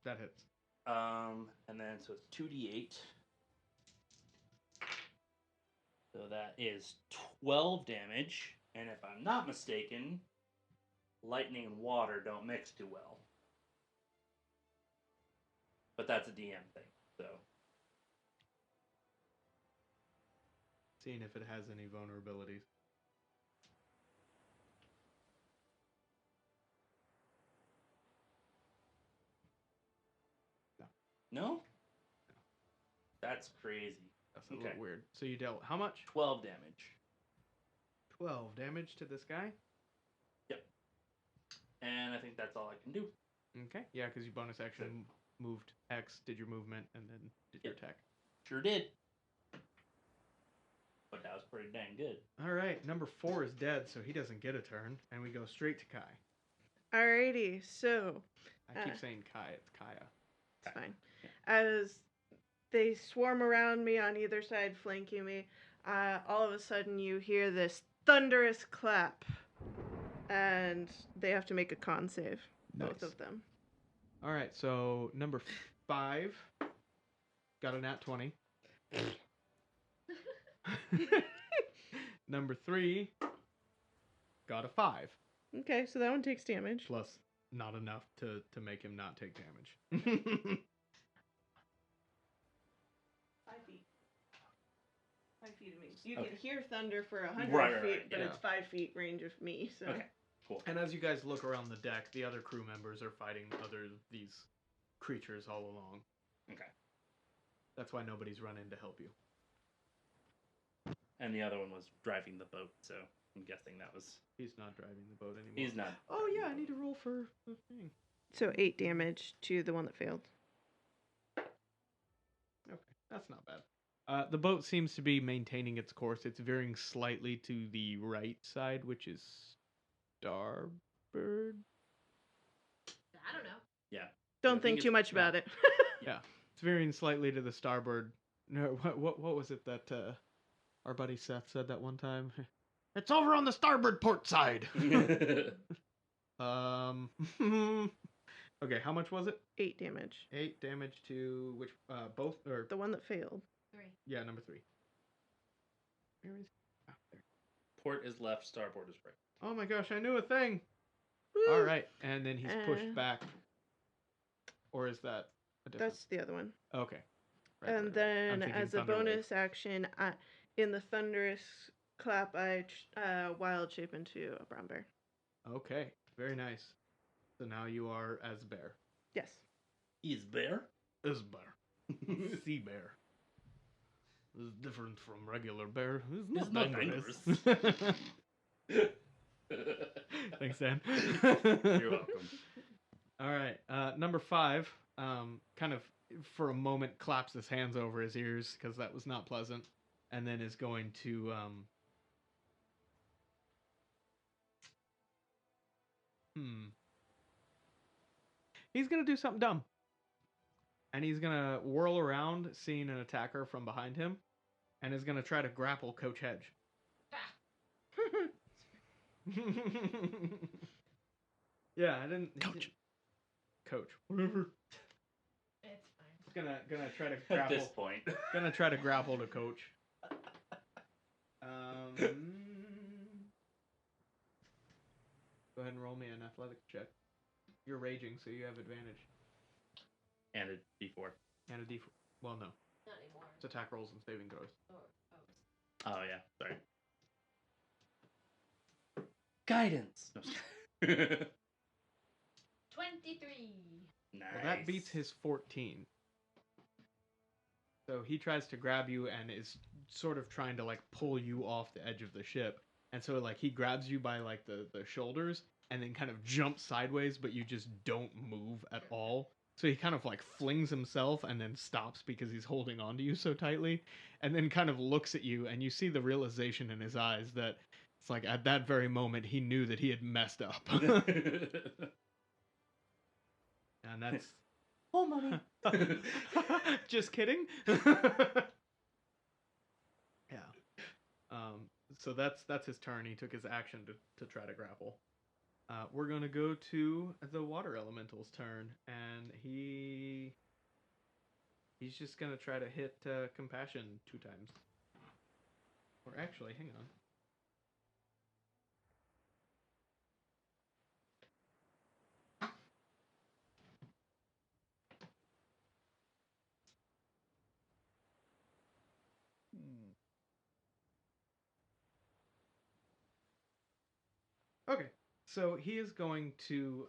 S6: That hits.
S5: And then so it's 2d8. So that is 12 damage, and if I'm not mistaken, lightning and water don't mix too well. But that's a DM thing, so.
S6: Seeing if it has any vulnerabilities.
S5: No? That's crazy.
S6: That's a
S5: Okay.
S6: little weird. So you dealt how much?
S5: 12 damage.
S6: 12 damage to this guy?
S5: And I think that's all I can do.
S6: Okay. Yeah, because you bonus action moved X, did your movement, and then did your
S5: Yep.
S6: attack.
S5: Sure did. But that was pretty dang good.
S6: All right, number 4 is dead, so he doesn't get a turn, and we go straight to Kai.
S3: Alrighty, so
S6: I keep saying Kai, it's Kaya.
S3: it's fine. As they swarm around me on either side, flanking me, all of a sudden you hear this thunderous clap, and they have to make a con save, both
S6: Nice.
S3: of them.
S6: All right, so number 5 got a nat 20. Number 3 got a 5.
S3: Okay, so that one takes damage.
S6: Plus, not enough to make him not take damage.
S3: 5 feet. 5 feet of me. You
S5: Okay.
S3: can hear thunder for 100
S5: Right,
S3: feet, but
S6: yeah.
S3: it's 5 feet range of me. So.
S5: Okay. Cool.
S6: And as you guys look around the deck, the other crew members are fighting these creatures all along.
S5: Okay.
S6: That's why nobody's run in to help you.
S5: And the other one was driving the boat, so I'm guessing that was.
S6: He's not driving the boat anymore.
S5: He's not.
S6: Oh yeah, I need to roll for the thing.
S3: So 8 damage to the one that failed.
S6: Okay, that's not bad. The boat seems to be maintaining its course. It's veering slightly to the right side, which is starboard.
S4: I don't know.
S5: Yeah.
S3: Don't
S5: I
S3: think
S5: think
S3: too
S5: it's-
S3: much about
S5: yeah.
S3: it.
S6: Yeah, it's veering slightly to the starboard. No, what was it that our buddy Seth said that one time? It's over on the starboard port side. Okay, how much was it?
S3: 8 damage.
S6: 8 damage to which both or
S3: The one that failed.
S4: 3.
S6: yeah, number 3. Where is there.
S5: Port is left, starboard is right.
S6: Oh my gosh, I knew a thing.
S3: Woo!
S6: All right, and then he's pushed
S3: Uh,
S6: back. Or is that a different?
S3: That's the other one.
S6: Okay. Right,
S3: And
S6: I'm
S3: then,
S6: thinking
S3: as a
S6: Thunder Wave.
S3: bonus action, in the thunderous clap, I wild shape into a brown bear.
S6: Okay, very nice. So now you are as bear.
S3: Yes.
S5: Is bear?
S6: As bear. Sea bear. This is different from regular bear. It's not dangerous. Thanks, Dan.
S5: You're welcome.
S6: All right, number 5, kind of for a moment claps his hands over his ears because that was not pleasant, and then is going to he's gonna do something dumb, and he's gonna whirl around, seeing an attacker from behind him, and is gonna try to grapple Coach Hedge. Yeah, I didn't.
S2: Coach.
S6: Coach. Whatever.
S4: It's fine.
S6: He's gonna try to
S5: At this
S6: grapple.
S5: point.
S6: Gonna try to grapple to Coach. Go ahead and roll me an athletics check. You're raging, so you have advantage.
S5: And a D4.
S6: And a D4. Well, no.
S4: Not anymore.
S6: It's attack rolls and saving throws.
S5: Oh, yeah. Sorry. Guidance. No, sorry.
S4: 23.
S5: Nice.
S6: Well, that beats his 14. So he tries to grab you and is sort of trying to like pull you off the edge of the ship. And so like he grabs you by like the shoulders and then kind of jumps sideways, but you just don't move at all. So he kind of like flings himself and then stops because he's holding on to you so tightly, and then kind of looks at you, and you see the realization in his eyes that it's like at that very moment he knew that he had messed up. And that's
S5: Oh, money.
S6: just kidding. Yeah. So that's his turn. He took his action to try to grapple. We're gonna go to the water elemental's turn, and he's just gonna try to hit compassion 2 times. Or actually, hang on. Okay, so he is going to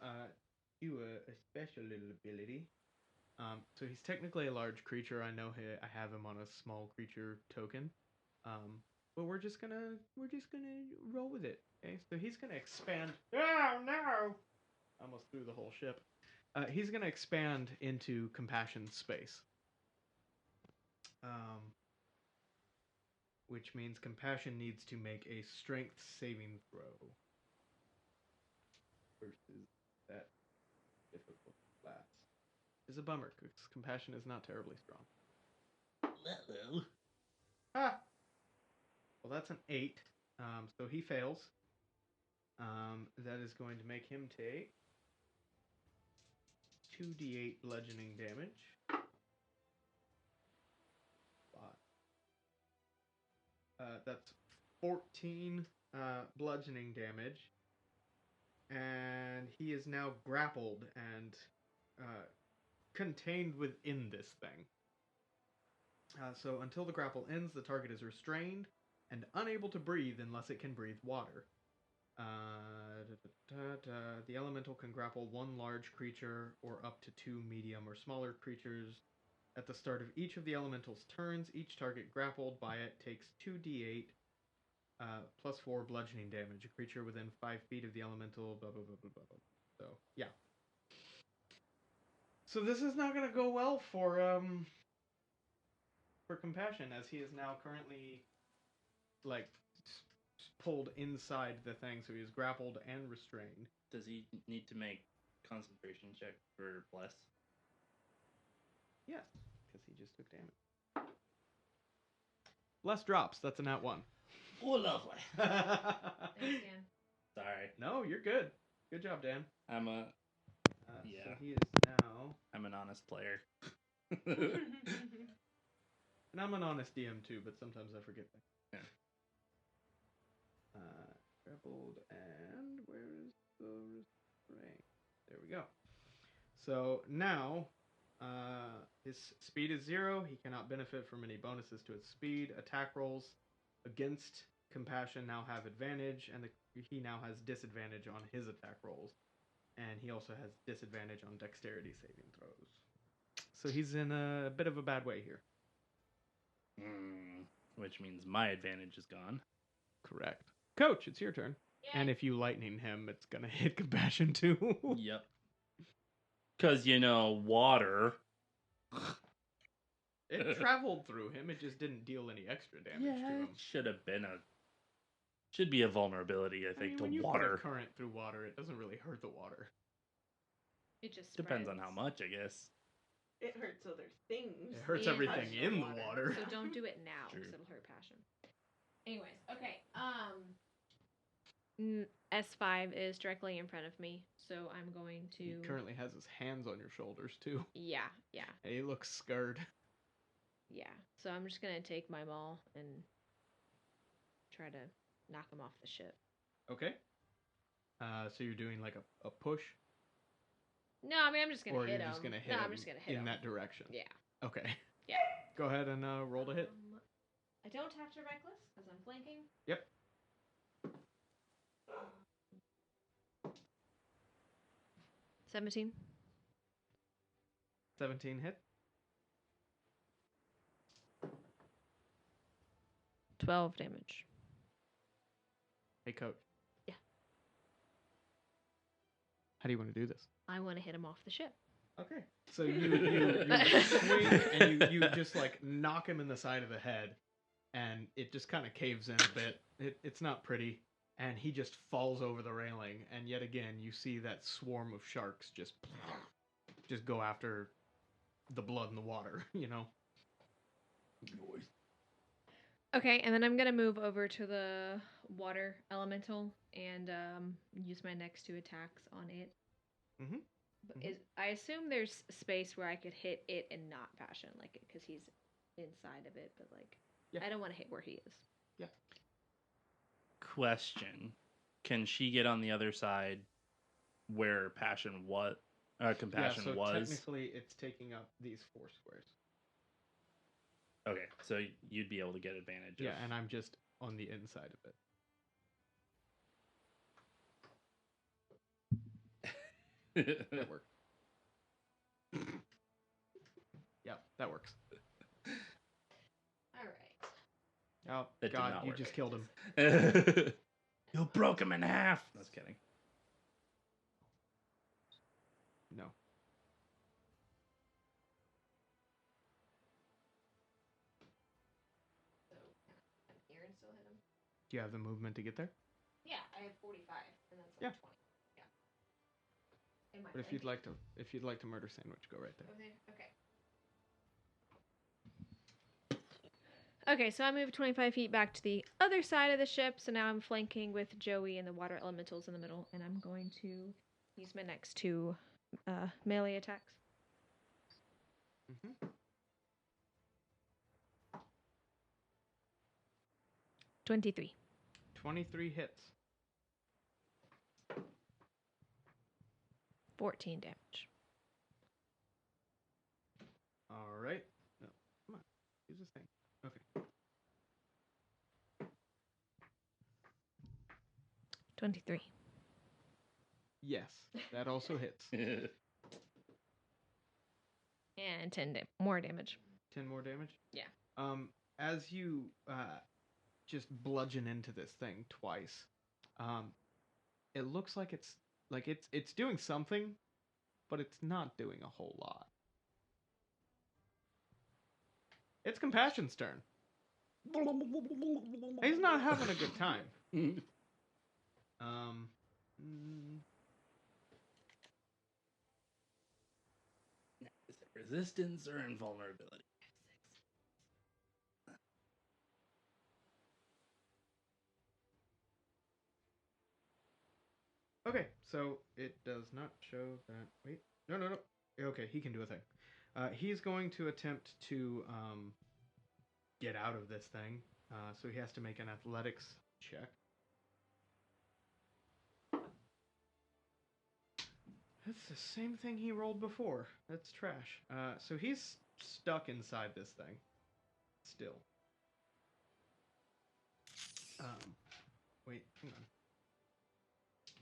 S6: do a special little ability. So he's technically a large creature. I know I have him on a small creature token, but we're just gonna roll with it. Okay, so he's gonna expand. Oh no! Almost threw the whole ship. He's gonna expand into compassion space. Which means compassion needs to make a strength saving throw. Versus that difficult class. Is a bummer because compassion is not terribly strong. Ah! Well, that's an 8. So he fails. That is going to make him take 2d8 bludgeoning damage. That's 14 bludgeoning damage. and he is now grappled and contained within this thing. So until the grapple ends, the target is restrained and unable to breathe unless it can breathe water. The elemental can grapple one large creature or up to 2 medium or smaller creatures. At the start of each of the elemental's turns, each target grappled by it takes 2d8 plus 4 bludgeoning damage. A creature within 5 feet of the elemental, blah, blah, blah, blah, blah, blah. So, yeah. So this is not going to go well for Compassion, as he is now currently, like, pulled inside the thing, so he is grappled and restrained.
S5: Does he need to make concentration check for bless?
S6: Yes, because he just took damage. Bless drops. That's a nat 1.
S5: Oh, lovely.
S4: Thanks, Dan.
S5: Sorry.
S6: No, you're good. Good job, Dan.
S5: I'm a
S6: So
S5: Yeah.
S6: he is now...
S5: I'm an honest player.
S6: And I'm an honest DM too, but sometimes I forget that.
S5: Yeah.
S6: Grappled, and where's the restraint? There we go. So now, his speed is 0. He cannot benefit from any bonuses to his speed. Attack rolls against Compassion now have advantage, and he now has disadvantage on his attack rolls. And he also has disadvantage on dexterity saving throws. So he's in a bit of a bad way here.
S5: Which means my advantage is gone.
S6: Correct. Coach, it's your turn. And if you lightning him, it's going to hit Compassion too.
S5: Yep. Because, water.
S6: It traveled through him. It just didn't deal any extra damage to him.
S5: It should be a vulnerability, I think,
S6: when
S5: to
S6: you
S5: water.
S6: put a current through water, it doesn't really hurt the water.
S4: It just
S5: Depends on
S4: spreads.
S5: how much, I guess.
S3: It hurts other things.
S6: It hurts
S4: Yeah,
S6: everything
S3: touch
S6: in the water.
S4: So don't do it now,
S5: True.
S4: because it'll hurt Passion. Anyways, okay. S5 is directly in front of me, so I'm going to.
S6: He currently has his hands on your shoulders too.
S4: Yeah.
S6: And he looks scared.
S4: Yeah. So I'm just gonna take my maul and try to knock him off the ship.
S6: Okay. So you're doing like a push?
S4: No, I mean I'm just gonna
S6: Or
S4: hit
S6: you're
S4: him.
S6: just going to hit
S4: no,
S6: him
S4: I'm just gonna hit
S6: in
S4: him.
S6: that direction?
S4: Yeah.
S6: Okay.
S4: Yeah.
S6: Go ahead and roll to hit.
S4: I don't have to reckless because I'm flanking.
S6: Yep.
S4: 17.
S6: 17 hit.
S4: 12 damage.
S6: Hey, coach.
S4: Yeah.
S6: How do you want to do this?
S4: I want to hit him off the ship.
S6: Okay. So you swing and you just like knock him in the side of the head, and it just kind of caves in a bit. It's not pretty, and he just falls over the railing. And yet again, you see that swarm of sharks just go after the blood in the water.
S4: Okay, and then I'm gonna move over to the water elemental and use my next 2 attacks on it.
S6: Mhm.
S4: But I assume there's space where I could hit it and not Passion, like because he's inside of it. But like,
S6: Yeah.
S4: I don't want to hit where he is.
S6: Yeah.
S5: Question: can she get on the other side where Compassion
S6: so
S5: was?
S6: technically, it's taking up these 4 squares.
S5: Okay, so you'd be able to get advantage.
S6: Yeah, and I'm just on the inside of it. That works. Yeah, that works.
S4: All right.
S6: Oh,
S5: That did
S6: God,
S5: not
S6: you
S5: work.
S6: just killed him.
S5: You broke him in half. I was kidding.
S6: No.
S4: So I'm here and still hit him.
S6: Do you have the movement to get there?
S4: Yeah, I have 45, and that's
S6: Yeah.
S4: like 20. Yeah. Am I
S6: But if you'd like to murder sandwich, go right there.
S4: Okay. Okay, so I moved 25 feet back to the other side of the ship, so now I'm flanking with Joey and the water elementals in the middle, and I'm going to use my next 2 melee attacks.
S6: Mm-hmm.
S4: 23.
S6: 23 hits.
S4: 14 damage.
S6: All right. No, come on. Use this thing. Okay.
S4: 23.
S6: Yes, that also hits.
S4: And 10 more damage.
S6: 10 more damage?
S4: Yeah.
S6: As you just bludgeon into this thing twice, it looks like it's doing something, but it's not doing a whole lot. It's Compassion's turn. He's not having a good time.
S5: Is it resistance or invulnerability?
S6: Okay, so it does not show that. Wait, no. Okay, he can do a thing. He's going to attempt to get out of this thing. So he has to make an athletics check. That's the same thing he rolled before. That's trash. So he's stuck inside this thing. Still. Wait, hang on.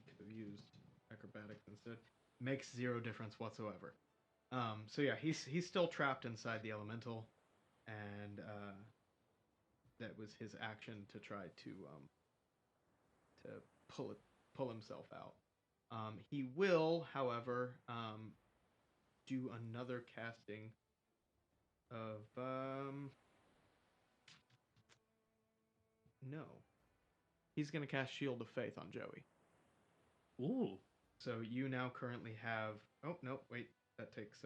S6: Could have used acrobatics instead. Makes 0 difference whatsoever. So yeah, he's still trapped inside the elemental, and that was his action to try to pull himself out. He will, however, do another casting of no. He's gonna cast Shield of Faith on Joey.
S5: Ooh.
S6: So you now currently have. Oh no, wait. That takes.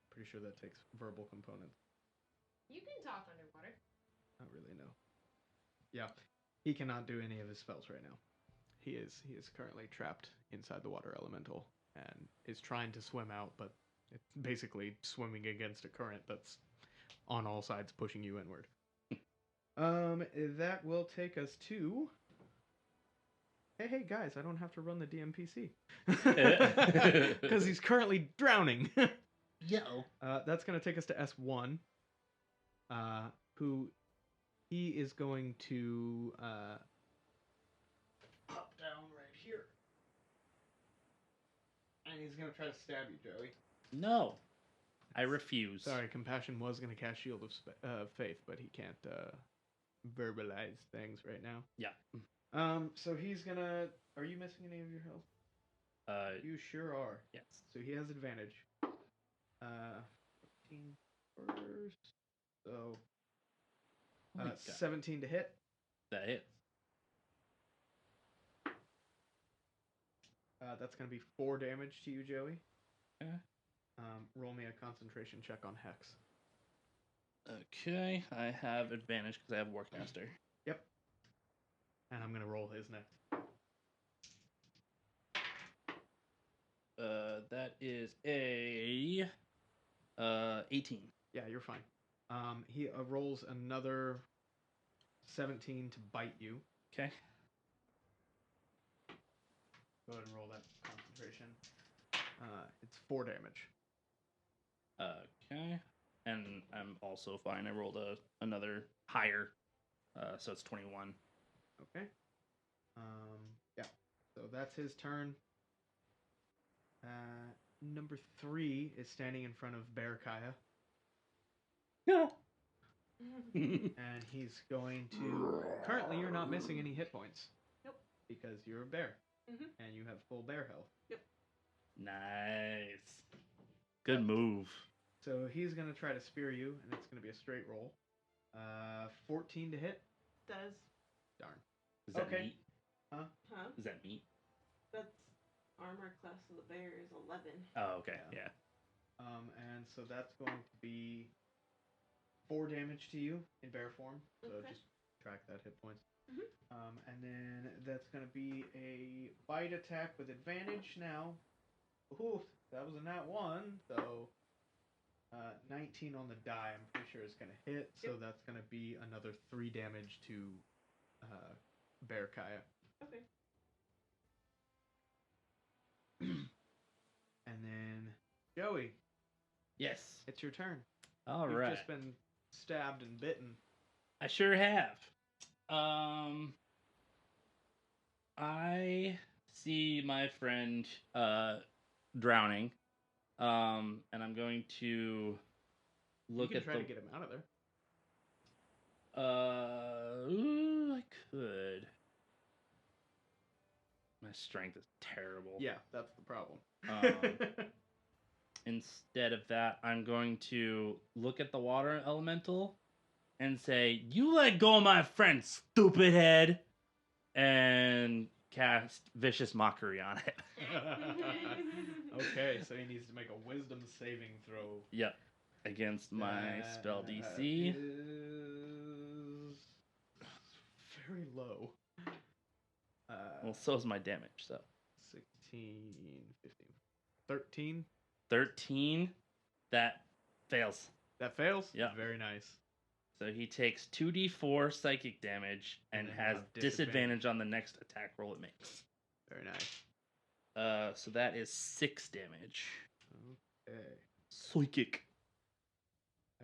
S6: Pretty sure that takes verbal components.
S4: You can talk underwater.
S6: Not really, no. Yeah, he cannot do any of his spells right now. He is currently trapped inside the water elemental and is trying to swim out, but it's basically swimming against a current that's on all sides pushing you inward. That will take us to. Hey guys, I don't have to run the DMPC because he's currently drowning.
S5: Yo.
S6: That's going to take us to S1, who he is going to pop down right here. And he's going to try to stab you, Joey.
S5: No. I refuse.
S6: Sorry, Compassion was going to cast Shield of Faith, but he can't verbalize things right now.
S5: Yeah.
S6: So he's going to... Are you missing any of your health? You sure are.
S5: Yes.
S6: So he has advantage. 15 first. So...
S5: Oh my God.
S6: 17 to hit.
S5: That hits.
S6: That's going to be 4 damage to you, Joey.
S5: Okay.
S6: Roll me a concentration check on Hex.
S5: Okay. I have advantage because I have Workmaster.
S6: Yep. And I'm going to roll his next.
S5: That is a 18.
S6: Yeah, you're fine. He rolls another 17 to bite you.
S5: Okay.
S6: Go ahead and roll that concentration. It's 4 damage.
S5: Okay. And I'm also fine. I rolled another higher, so it's 21.
S6: Okay. Yeah. So that's his turn. Number 3 is standing in front of Bear Kaya.
S5: No.
S6: And he's going to... Currently, you're not missing any hit points.
S3: Nope.
S6: Because you're a bear.
S3: Mm-hmm.
S6: And you have full bear health.
S3: Yep.
S5: Nice. Good move.
S6: So he's going to try to spear you, and it's going to be a straight roll. 14 to hit.
S3: Does.
S6: Darn.
S5: Is that
S6: Okay.
S5: meat?
S3: Huh?
S5: Is that meat?
S3: That's armor class of the bear is 11.
S5: Oh, okay. Yeah.
S6: And so that's going to be 4 damage to you in bear form. So
S3: Okay.
S6: just track that hit points.
S3: Mhm.
S6: And then that's going to be a bite attack with advantage now. Ooh, that was a nat 1, so 19 on the die. I'm pretty sure it's going to hit. So
S3: Yep.
S6: that's going to be another 3 damage to Bear Kaya.
S3: Okay.
S6: Joey,
S5: Yes.
S6: it's your turn.
S5: All
S6: You've
S5: right.
S6: just been stabbed and bitten.
S5: I sure have. I see my friend drowning. And I'm going to look
S6: you can
S5: at
S6: try
S5: the
S6: to get him out of there.
S5: ooh, I could. My strength is terrible.
S6: Yeah, that's the problem.
S5: Instead of that, I'm going to look at the water elemental and say, "You let go of my friend, stupid head," and cast vicious mockery on it.
S6: Okay, so he needs to make a wisdom saving throw.
S5: Yep, against my spell
S6: That
S5: DC.
S6: is very low.
S5: Well, so is my damage. So
S6: 16, 15, 13.
S5: 13. That fails.
S6: That fails?
S5: Yeah.
S6: Very nice.
S5: So he takes 2d4 psychic damage and
S6: then
S5: has
S6: have
S5: disadvantage on the next attack roll it makes.
S6: Very nice.
S5: So that is 6 damage.
S6: Okay.
S5: Psychic.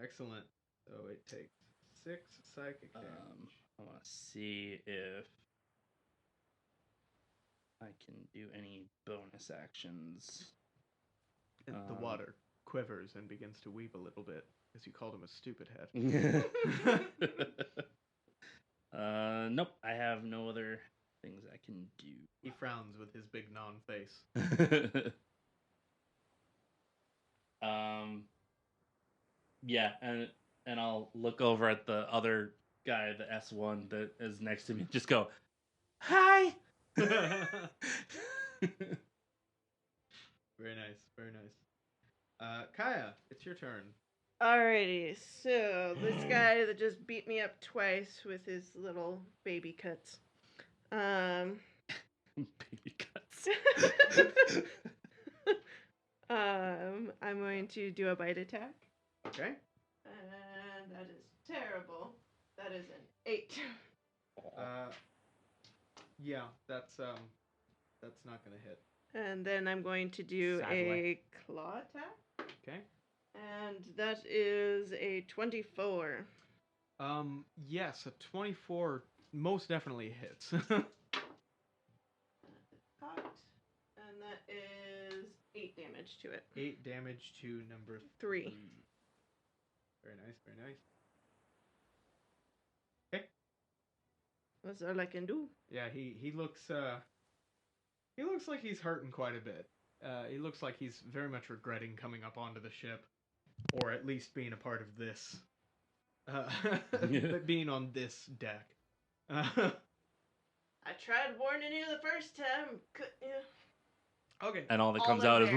S6: Excellent. So it takes 6 psychic damage.
S5: I want to see if I can do any bonus actions.
S6: And the water quivers and begins to weep a little bit as you called him a stupid head.
S5: Nope. I have no other things I can do.
S6: He frowns with his big non-face.
S5: Yeah, and I'll look over at the other guy, the S1 that is next to me, and just go, "Hi."
S6: Very nice, very nice. Kaya, it's your turn.
S3: Alrighty, so this guy that just beat me up twice with his little baby cuts.
S5: Baby cuts.
S3: I'm going to do a bite attack.
S6: Okay.
S3: And that is terrible. That is an 8.
S6: Yeah, that's not gonna hit.
S3: And then I'm going to do
S2: Sadly.
S3: a claw attack.
S6: Okay.
S3: And that is a 24.
S6: Yes, a 24 most definitely hits.
S3: Cocked. And that is 8 damage to it.
S6: 8 damage to number
S3: 3.
S6: Very nice, very nice. Okay.
S3: That's all I can do.
S6: Yeah, he looks like he's hurting quite a bit. He looks like he's very much regretting coming up onto the ship, or at least being a part of this. Being on this deck.
S3: I tried warning you the first time. Couldn't you?
S6: Okay.
S5: And all that
S3: All
S5: comes
S3: in
S5: out is.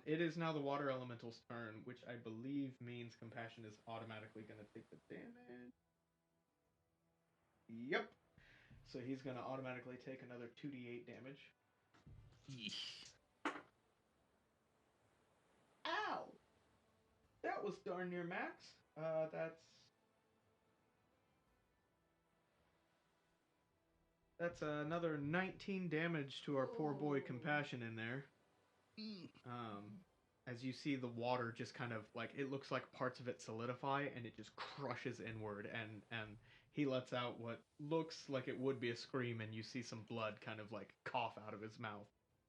S6: It is now the water elemental's turn, which I believe means compassion is automatically going to take the damage. Yep. So he's going to automatically take another 2d8 damage. Ow! That was darn near max. That's another 19 damage to our poor boy Compassion in there. As you see the water just kind of like, it looks like parts of it solidify and it just crushes inward, and he lets out what looks like it would be a scream, and you see some blood kind of like cough out of his mouth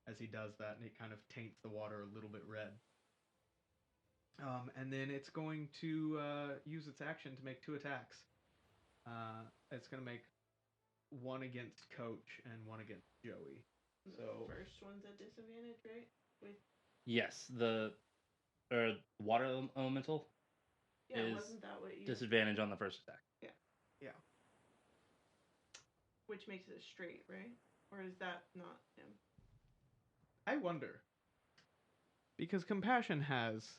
S6: as he does that, and it kind of taints the water a little bit red. And then it's going to use its action to make 2 attacks. It's going to make one against Coach and one against Joey. So
S3: First one's at disadvantage, right? With
S5: Yes, the water elemental
S3: yeah,
S5: is
S3: wasn't that what you?
S5: disadvantage on the first attack.
S3: Which makes it straight, right? Or is that not him?
S6: I wonder, because Compassion has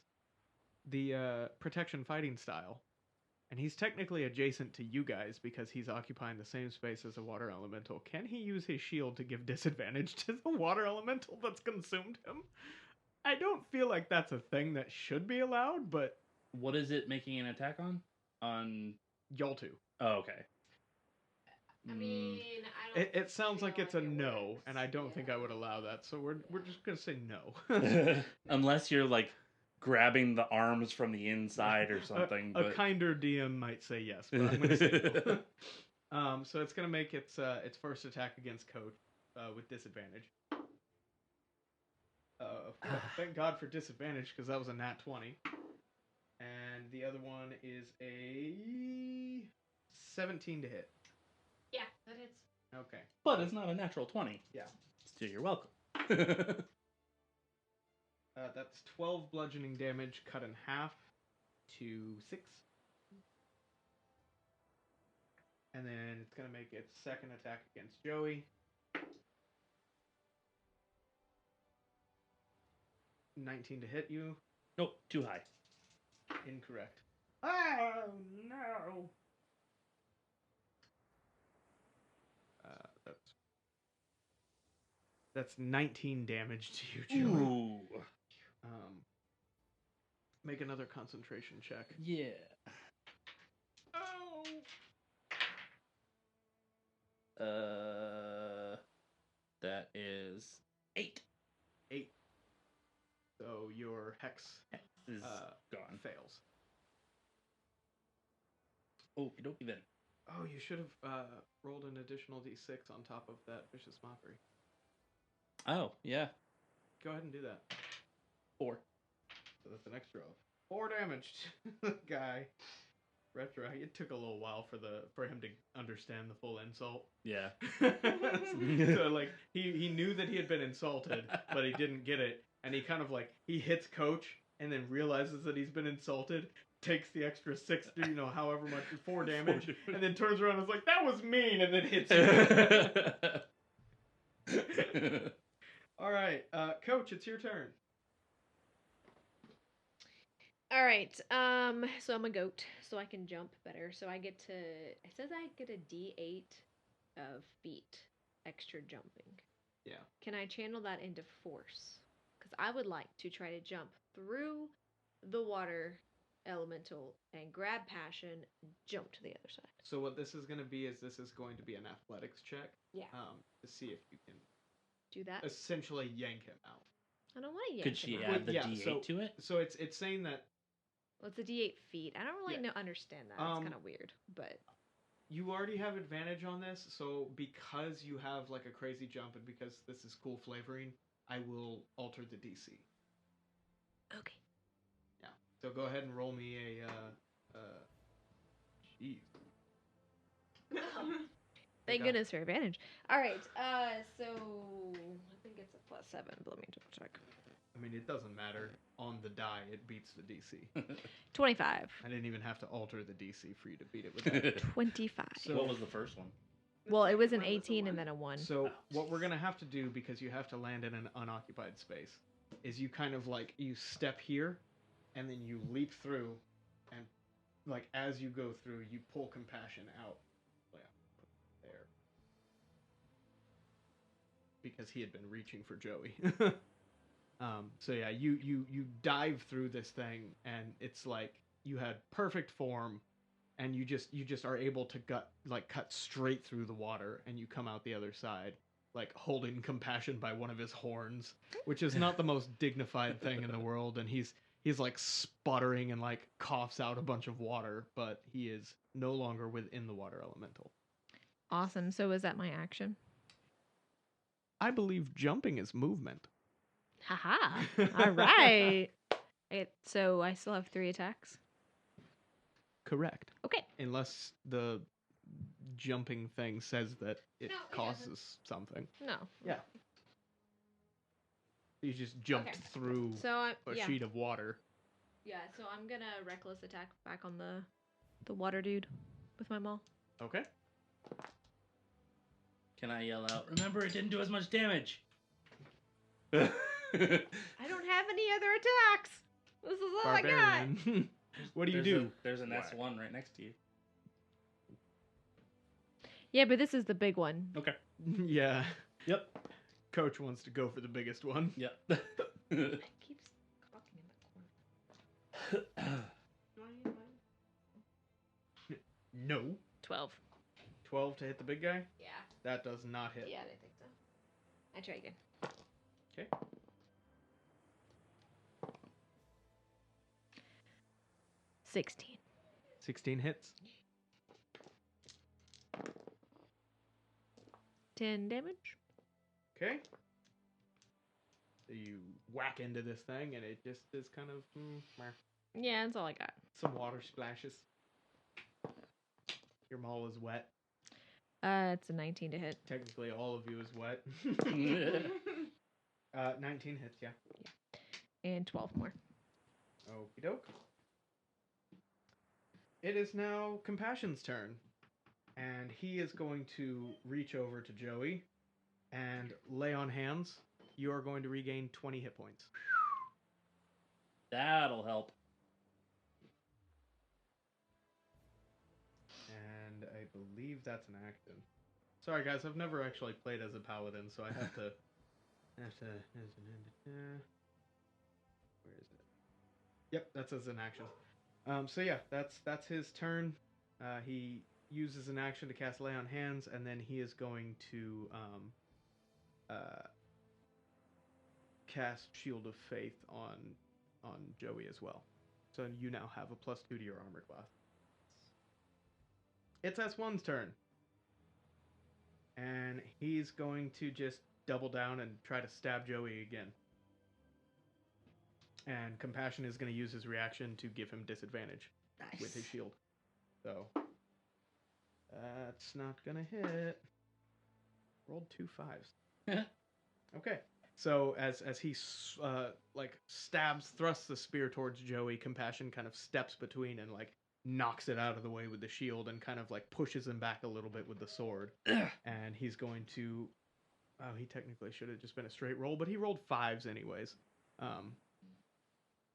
S6: the protection fighting style, and he's technically adjacent to you guys because he's occupying the same space as a water elemental. Can he use his shield to give disadvantage to the water elemental that's consumed him? I don't feel like that's a thing that should be allowed, but
S5: What is it making an attack on? On
S6: y'all two.
S5: oh, okay.
S4: I mean, I
S6: It sounds like it's a no, and I don't think I would allow that. So we're just gonna say no.
S5: Unless you're like grabbing the arms from the inside or something.
S6: A
S5: but
S6: kinder DM might say yes, but I'm gonna say no. So it's gonna make its first attack against Coach with disadvantage. Thank God for disadvantage because that was a nat 20. And the other one is a 17 to hit.
S4: Yeah, that hits.
S6: Okay.
S5: but it's not a natural 20.
S6: Yeah.
S5: So you're welcome.
S6: That's 12 bludgeoning damage cut in half to 6. And then it's going to make its second attack against Joey. 19 to hit you.
S5: Nope, too high.
S6: Incorrect. Oh, no. That's 19 damage to you, Joey.
S5: Ooh.
S6: Make another concentration check.
S5: Yeah.
S6: Oh.
S5: That is 8.
S6: 8. So your hex
S5: Is
S6: gone. Fails.
S5: Okie dokie then.
S6: Oh, you should have rolled an additional d6 on top of that vicious mockery.
S5: Oh, yeah.
S6: Go ahead and do that.
S5: 4.
S6: So that's an extra 4 damage to the guy. Retro. It took a little while for him to understand the full insult.
S5: Yeah.
S6: So like he knew that he had been insulted, but he didn't get it, and he kind of like he hits Coach and then realizes that he's been insulted, takes the extra 6, however much 4 damage, and then turns around and is like, "That was mean," and then hits you. All right, Coach, it's your turn.
S4: All right. So I'm a goat, so I can jump better. So I get to. It says I get a D8 of feet extra jumping.
S6: Yeah.
S4: Can I channel that into force? Because I would like to try to jump through the water elemental and grab passion and jump to the other side.
S6: So what this is going to be is an athletics check.
S4: Yeah.
S6: To see if you can
S4: Do that.
S6: essentially yank him out.
S4: I don't want to yank
S5: Could she
S4: him
S5: add
S4: out.
S5: the
S6: yeah,
S5: D8 to it?
S6: So it's saying that
S4: Well, it's a D8 feet. I don't really understand that. It's kind of weird, but
S6: you already have advantage on this. So because you have like a crazy jump and because this is cool flavoring, I will alter the DC.
S4: okay.
S6: Yeah. So go ahead and roll me a. Jeez.
S4: Thank
S6: Okay.
S4: goodness for advantage. All right. So I think it's a +7. But let me double check.
S6: I mean, it doesn't matter. On the die, it beats the DC.
S4: 25.
S6: I didn't even have to alter the DC for you to beat it with that.
S4: 25.
S6: So-
S5: What was the first one?
S4: Well, it was an
S3: One with the
S4: 18
S3: one.
S4: and then a 1.
S6: So what we're gonna have to do, because you have to land in an unoccupied space, is you kind of like you step here, and then you leap through, and like as you go through, you pull compassion out. Yeah, put it there. Because he had been reaching for Joey. So yeah, you dive through this thing, and it's like you had perfect form, and you just are able to cut straight through the water, and you come out the other side, like holding compassion by one of his horns, which is not the most dignified thing in the world, and he's like sputtering and like coughs out a bunch of water, but he is no longer within the water elemental.
S4: Awesome. So is that my action?
S6: I believe jumping is movement.
S4: Haha. All right. So I still have 3 attacks.
S6: Correct.
S4: Okay.
S6: Unless the jumping thing says that it
S4: No, it
S6: causes something.
S4: No.
S6: Yeah. You just jumped
S4: Okay.
S6: through
S4: So I
S6: a
S4: yeah.
S6: sheet of water.
S4: Yeah, so I'm going to reckless attack back on the water dude with my maul.
S6: Okay.
S5: Can I yell out, remember it didn't do as much damage?
S4: I don't have any other attacks. This is all I got.
S6: Barbarian. What do you do?
S5: There's an
S6: Whack.
S5: S1 right next to you.
S4: Yeah, but this is the big one.
S5: Okay.
S6: Yeah.
S5: Yep.
S6: Coach wants to go for the biggest one.
S5: Yep.
S4: It keeps clocking in the corner.
S6: No.
S4: 12.
S6: 12 to hit the big guy.
S4: Yeah.
S6: That does not hit.
S4: Yeah, I didn't think so. I try again.
S6: Okay.
S4: 16.
S6: 16 hits.
S4: 10 damage.
S6: Okay. So you whack into this thing, and it just is kind of
S4: Yeah, that's all I got.
S6: some water splashes. Your maul is wet.
S4: It's a 19 to hit.
S6: Technically, all of you is wet. 19 hits, yeah.
S4: And 12 more.
S6: Okie doke. It is now Compassion's turn. And he is going to reach over to Joey and lay on hands. You are going to regain 20 hit points.
S5: That'll help.
S6: And I believe that's an action. Sorry, guys, I've never actually played as a paladin, so I have to. Where is it? Yep, that's as an action. So yeah, that's his turn. He uses an action to cast Lay on Hands, and then he is going to cast Shield of Faith on Joey as well. So you now have a +2 to your armor class. It's S1's turn. And he's going to just double down and try to stab Joey again. And Compassion is going to use his reaction to give him disadvantage with his shield. So that's not going to hit. Rolled 2 5s. Okay. So as he thrusts the spear towards Joey, Compassion kind of steps between and knocks it out of the way with the shield and kind of pushes him back a little bit with the sword. And he's going to he technically should have just been a straight roll, but he rolled 5s anyways.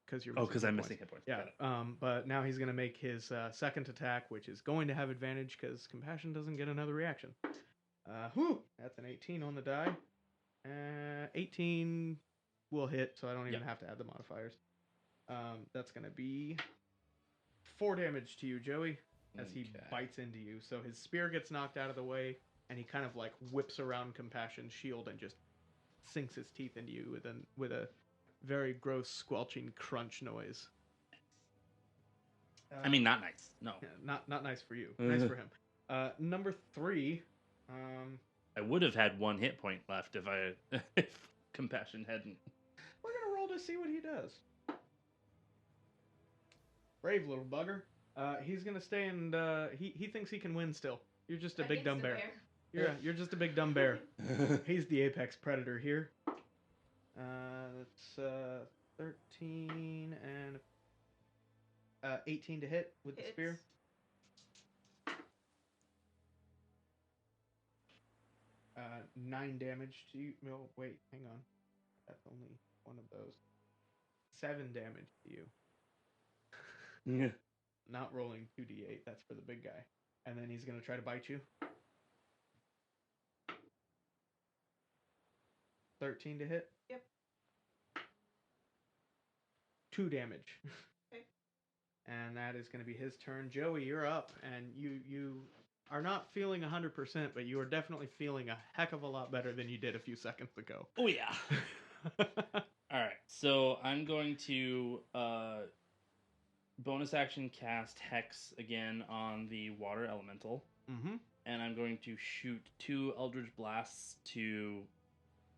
S6: Because you're
S5: because I'm missing hit points.
S6: Yeah. But now he's going to make his second attack, which is going to have advantage because Compassion doesn't get another reaction. That's an 18 on the die. 18 will hit, so I don't even have to add the modifiers. That's going to be 4 damage to you, Joey, as he bites into you. So his spear gets knocked out of the way, and he kind of whips around Compassion's shield and just sinks his teeth into you with a very gross squelching crunch noise.
S5: I mean, not nice. No.
S6: Yeah, not nice for you. Nice for him. Number 3.
S5: I would have had 1 hit point left if Compassion hadn't.
S6: We're gonna roll to see what he does. Brave little bugger. He's gonna stay and he thinks he can win still. You're just a big dumb bear. You're just a big dumb bear. He's the apex predator here. That's 13 and 18 to hit with the spear. 9 damage to you. No, wait, hang on. That's only one of those. 7 damage to you. Not rolling 2d8. That's for the big guy. And then he's going to try to bite you. 13 to hit.
S3: Yep.
S6: 2 damage.
S3: Okay.
S6: And that is going to be his turn. Joey, you're up. And you are not feeling 100%, but you are definitely feeling a heck of a lot better than you did a few seconds ago.
S5: Oh, yeah. All right. So I'm going to bonus action cast Hex again on the water elemental.
S6: Mm-hmm.
S5: And I'm going to shoot 2 Eldritch Blasts to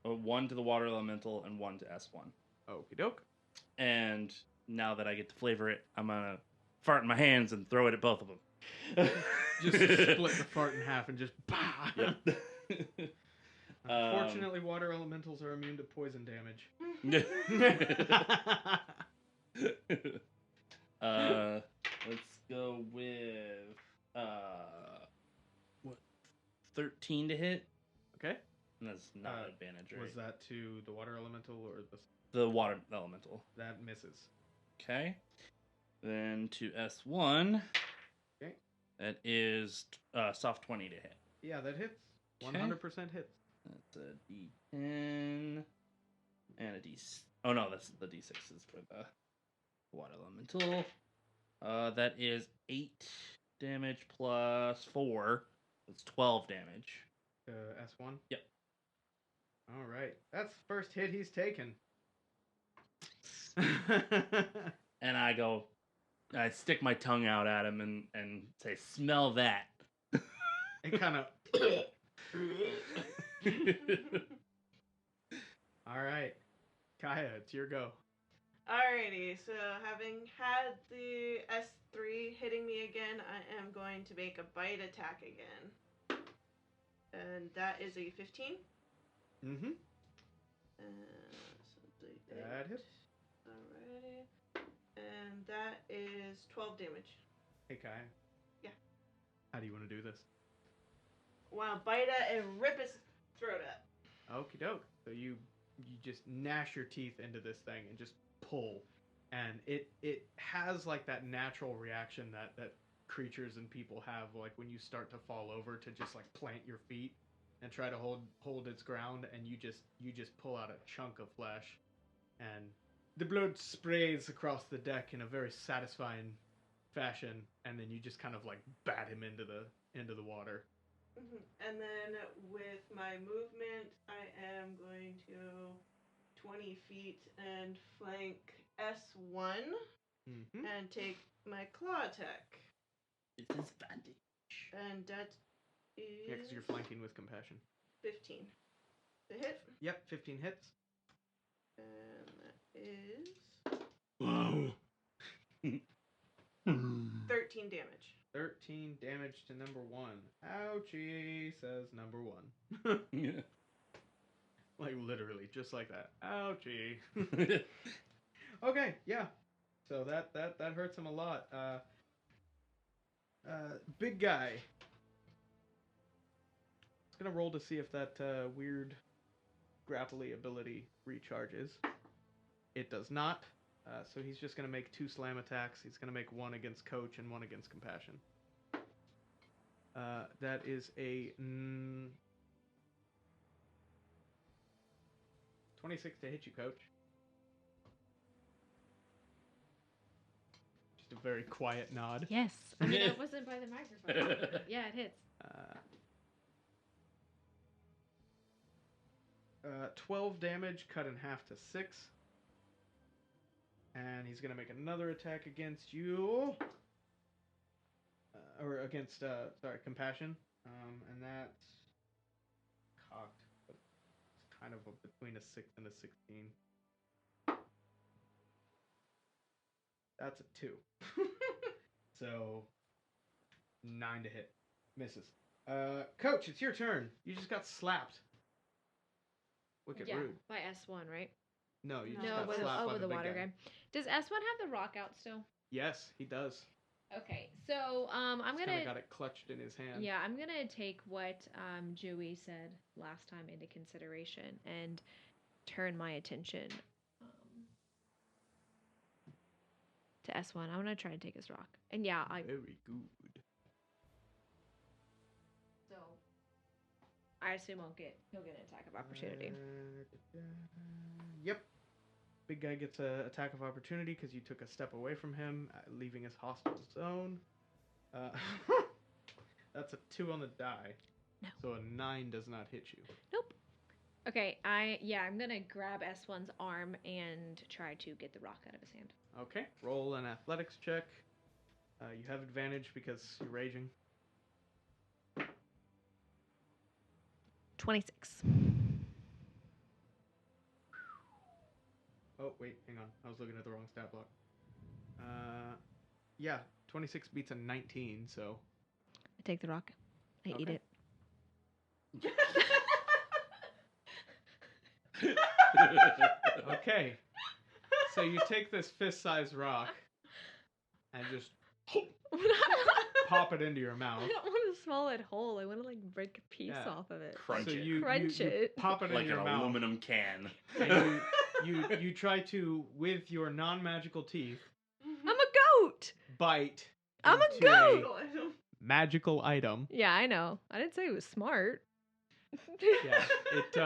S5: 1 to the water elemental and 1 to S1.
S6: Okie doke.
S5: And now that I get to flavor it, I'm going to fart in my hands and throw it at both of them.
S6: Just split the fart in half and just bah!
S5: Yep.
S6: Unfortunately, water elementals are immune to poison damage.
S5: Let's go with what 13 to hit.
S6: Okay.
S5: And that's not advantage, right?
S6: Was that to the water elemental or
S5: the water elemental?
S6: That misses.
S5: Okay. Then to S1.
S6: Okay.
S5: That is soft 20 to hit.
S6: Yeah, that hits.
S5: Okay.
S6: 100% hits.
S5: That's a D10 and a D. Oh no, that's the D6s for the water elemental. That is 8 damage plus 4 It's 12 damage.
S6: S1.
S5: Yep.
S6: All right, that's the first hit he's taken.
S5: And I stick my tongue out at him and say, "Smell that."
S6: It kind of. All right, Kaya, it's your go.
S3: Alrighty, so having had the S3 hitting me again, I am going to make a bite attack again. And that is a 15.
S6: Mm-hmm.
S3: So
S6: That hits.
S3: Alrighty. And that is 12 damage.
S6: Hey, Kaya.
S3: Yeah.
S6: How do you want to do this?
S3: Wow, bite it and rip his throat up.
S6: Okie doke. So you just gnash your teeth into this thing and just pull, and it has like that natural reaction that creatures and people have, like when you start to fall over, to just like plant your feet and try to hold its ground, and you just pull out a chunk of flesh, and the blood sprays across the deck in a very satisfying fashion, and then you just kind of like bat him into the water.
S3: And then with my movement, I am going to 20 feet and flank S1
S6: Mm-hmm.
S3: and take my claw attack.
S5: Disadvantage.
S3: And that is
S6: Yeah, because you're flanking with compassion.
S3: 15. The hit.
S6: Yep, 15 hits.
S3: And that is
S5: Whoa.
S3: 13 damage.
S6: 13 damage to number 1. Ouchie, says number 1.
S5: Yeah.
S6: Like literally, just like that. Ouchie. Okay, yeah. So that hurts him a lot. Big guy. It's gonna roll to see if that weird grapply ability recharges. It does not. So he's just gonna make 2 slam attacks. He's gonna make 1 against Coach and 1 against Compassion. That is a 26 to hit you, Coach. Just a very quiet nod.
S4: Yes. I mean, I wasn't by the microphone. Yeah, it hits.
S6: 12 damage, cut in half to 6. And he's going to make another attack against you. Or against, Compassion. And that's cocked. But it's kind of between a 6 and a 16. That's a 2. So, 9 to hit. Misses. Coach, it's your turn. You just got slapped. Wicked
S4: Yeah,
S6: rude.
S4: by S1, right?
S6: No, you just
S3: No,
S6: got
S4: with,
S6: slapped by
S4: with
S6: the
S4: the
S6: big
S4: water
S6: guy.
S4: guy. Does S1 have the rock out still?
S6: Yes, he does.
S4: Okay, so I'm
S6: He's
S4: gonna.
S6: kinda got it clutched in his hand.
S4: Yeah, I'm gonna take what Joey said last time into consideration and turn my attention to S1. I want to try and take his rock. And yeah,
S6: Very good.
S4: So I assume he'll get an attack of opportunity.
S6: Yep. Big guy gets an attack of opportunity because you took a step away from him, leaving his hostile zone. That's a 2 on the die.
S4: No.
S6: So a 9 does not hit you.
S4: Nope. Okay, I'm gonna grab S1's arm and try to get the rock out of his hand.
S6: Okay. Roll an athletics check. You have advantage because you're raging.
S4: 26.
S6: Oh, wait, hang on. I was looking at the wrong stat block. Yeah, 26 beats a 19, so...
S4: I take the rock. I eat
S6: Okay.
S4: it.
S6: Okay. So you take this fist-sized rock and just pop it into your mouth.
S4: I don't want to swallow it whole. I want to like break a piece
S6: Yeah.
S4: off of it.
S5: Crunch
S6: So
S5: it.
S6: you
S4: Crunch
S6: you
S4: it.
S6: pop it
S5: Like
S6: into
S5: an
S6: your mouth.
S5: aluminum can.
S6: And you try to, with your non-magical teeth,
S4: I'm a goat.
S6: bite
S4: I'm a
S6: into
S4: goat.
S6: magical item.
S4: Yeah, I know. I didn't say it was smart.
S6: Yeah. It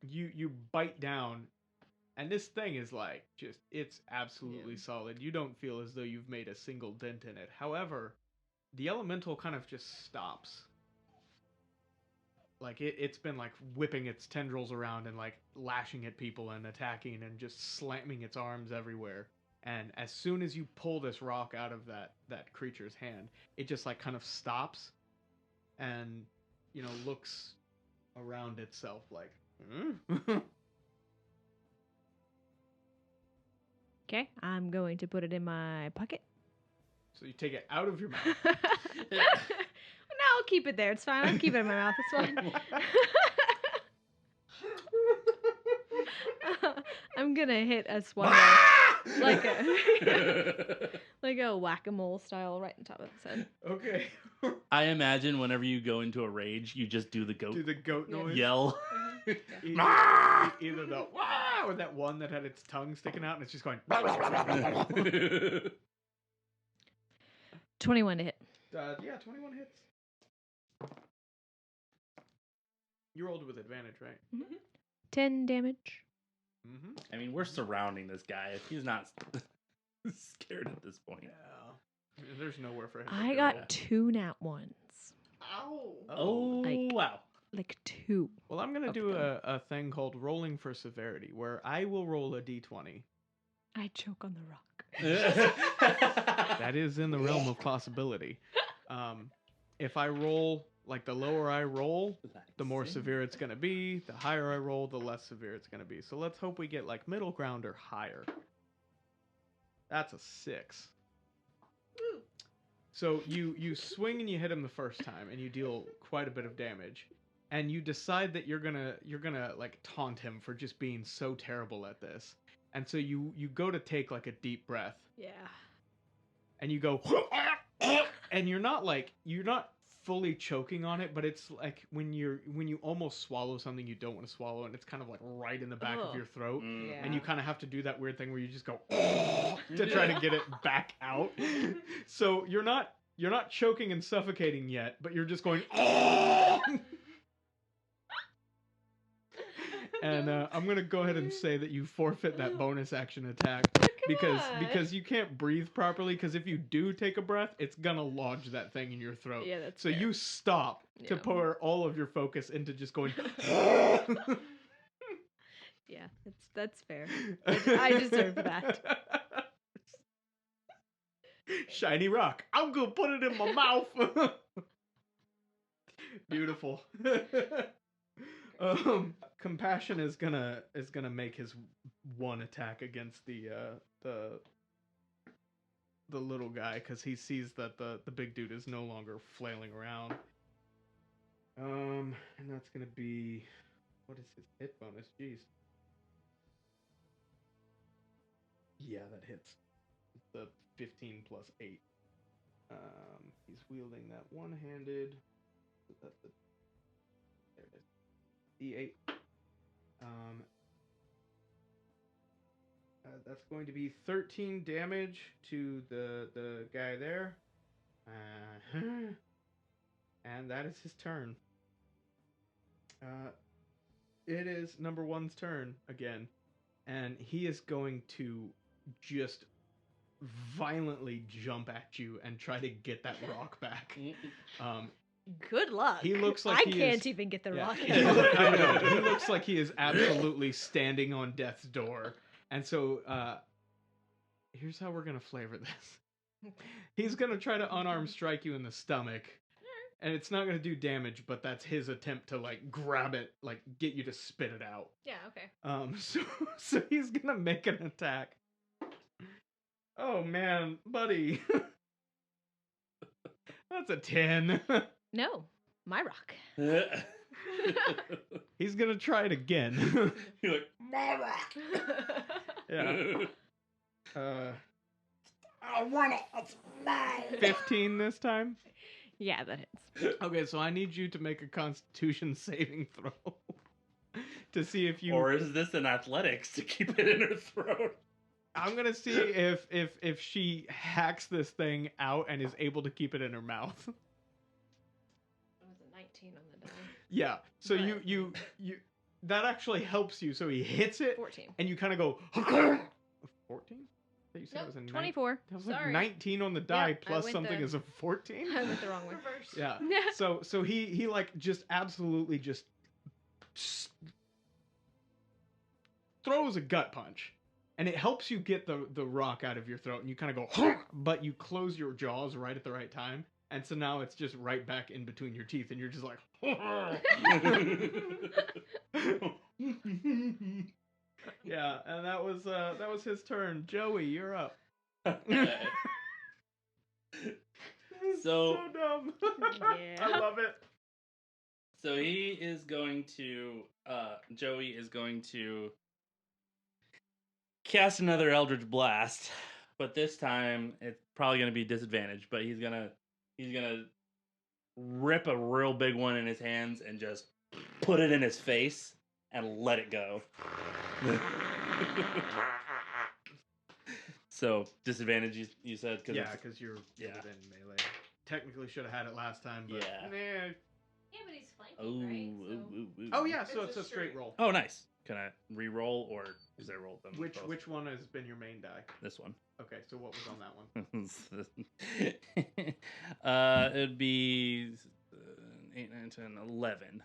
S6: you bite down, and this thing is like it's absolutely
S4: Yeah.
S6: solid. You don't feel as though you've made a single dent in it. However, the elemental kind of just stops like it's been like whipping its tendrils around and like lashing at people and attacking and just slamming its arms everywhere. And as soon as you pull this rock out of that creature's hand, it just like kind of stops and looks around itself like
S4: Okay, I'm going to put it in my pocket.
S6: So you take it out of your mouth.
S4: No, I'll keep it there. It's fine. I'll keep it in my mouth. It's fine. I'm gonna hit S1 like a whack-a-mole style right on top of his head.
S6: Okay.
S5: I imagine whenever you go into a rage, you just do the goat
S6: Do the goat
S4: Yeah.
S6: noise.
S5: yell.
S6: Either the wah or that one that had its tongue sticking out and it's just going.
S4: 21 to hit.
S6: Yeah, 21 hits. You rolled with advantage, right?
S4: 10 damage.
S6: Mm-hmm.
S5: I mean, we're surrounding this guy. If he's not scared at this point.
S6: Yeah. There's nowhere for him.
S4: I
S6: to
S4: got
S6: go.
S4: 2 nat ones.
S3: Ow.
S5: Oh,
S4: Like-
S5: wow.
S4: Like 2.
S6: Well, I'm gonna
S4: Up
S6: do
S4: there.
S6: a thing called rolling for severity, where I will roll a d20.
S4: I choke on the rock.
S6: That is in the realm of possibility. If I roll, like the lower I roll, the more severe it's going to be. The higher I roll, the less severe it's going to be. So let's hope we get like middle ground or higher. That's a 6.
S3: Woo.
S6: So you swing and you hit him the first time and you deal quite a bit of damage. And you decide that you're gonna like taunt him for just being so terrible at this. And so you go to take like a deep breath
S4: Yeah.
S6: and you go and you're not fully choking on it, but it's like when you almost swallow something you don't want to swallow and it's kind of like right in the back of
S4: Ugh.
S6: your throat.
S5: Mm.
S4: Yeah.
S6: And you kind of have to do that weird thing where you just go to try to get it back out. So you're not choking and suffocating yet, but you're just going and I'm gonna go ahead and say that you forfeit that bonus action attack because you can't breathe properly. Because if you do take a breath, it's gonna lodge that thing in your throat.
S4: Yeah, that's
S6: So
S4: fair.
S6: you stop to
S4: Yeah.
S6: pour all of your focus into just going.
S4: Yeah, that's fair. I deserve that.
S6: Shiny rock. I'm gonna put it in my mouth. Beautiful. Compassion is gonna make his one attack against the little guy because he sees that the big dude is no longer flailing around. And that's gonna be, what is his hit bonus? Jeez. Yeah, that hits. It's the 15 plus 8. He's wielding that one-handed. That's the, there it is. D8. That's going to be 13 damage to the guy there. And that is his turn. It is number one's turn again. And he is going to just violently jump at you and try to get that rock back.
S4: Good luck.
S6: He looks like
S4: I
S6: he
S4: can't
S6: is-
S4: even get the
S6: Yeah.
S4: rock.
S6: I know. He looks like he is absolutely standing on death's door. And so, here's how we're going to flavor this. He's going to try to unarmed strike you in the stomach. And it's not going to do damage, but that's his attempt to, like, grab it, like, get you to spit it out.
S4: Yeah, okay.
S6: So he's going to make an attack. Oh, man, buddy. That's a 10.
S4: No, my rock.
S6: He's going to try it again.
S5: You're like, my rock.
S6: Yeah.
S7: I want it. It's mine.
S6: 15 this time?
S4: Yeah, that hits.
S6: Okay, so I need you to make a Constitution saving throw to see if you.
S5: Or is this an athletics to keep it in her throat?
S6: I'm gonna see if she hacks this thing out and is able to keep it in her mouth.
S4: It was a 19 on the die.
S6: Yeah. So
S4: Right.
S6: you that actually helps you. So he hits it,
S4: 14.
S6: and you kind of go. 14, thought you said it was a
S4: 24.
S6: That was like
S4: Sorry.
S6: 19 on the die
S4: I
S6: plus
S4: went
S6: something
S4: the-
S6: is a 14.
S4: I went the wrong way.
S3: Reverse.
S6: Yeah. So he like just absolutely just throws a gut punch, and it helps you get the rock out of your throat, and you kind of go, but you close your jaws right at the right time, and so now it's just right back in between your teeth, and you're just like, yeah, and that was his turn. Joey, you're up.
S5: So-
S6: dumb.
S4: Yeah.
S6: I love it.
S5: So he is going to, Joey is going to cast another Eldritch Blast, but this time it's probably going to be disadvantaged. But he's gonna rip a real big one in his hands and just put it in his face and let it go. So disadvantage, you said? Cause
S6: Yeah, because you're
S5: Yeah.
S6: within melee. Technically should have had it last time, but
S5: Yeah.
S6: nah.
S4: Yeah, but he's flanking,
S5: Oh,
S4: right?
S6: Oh yeah, so
S3: It's
S6: it's
S3: a
S6: a straight
S3: straight.
S6: roll.
S5: Oh, nice. Can I re-roll or is I roll them? both?
S6: Which one has been your main die?
S5: This one.
S6: Okay, so what was on that one?
S5: It'd be 8, 9, 10, 11.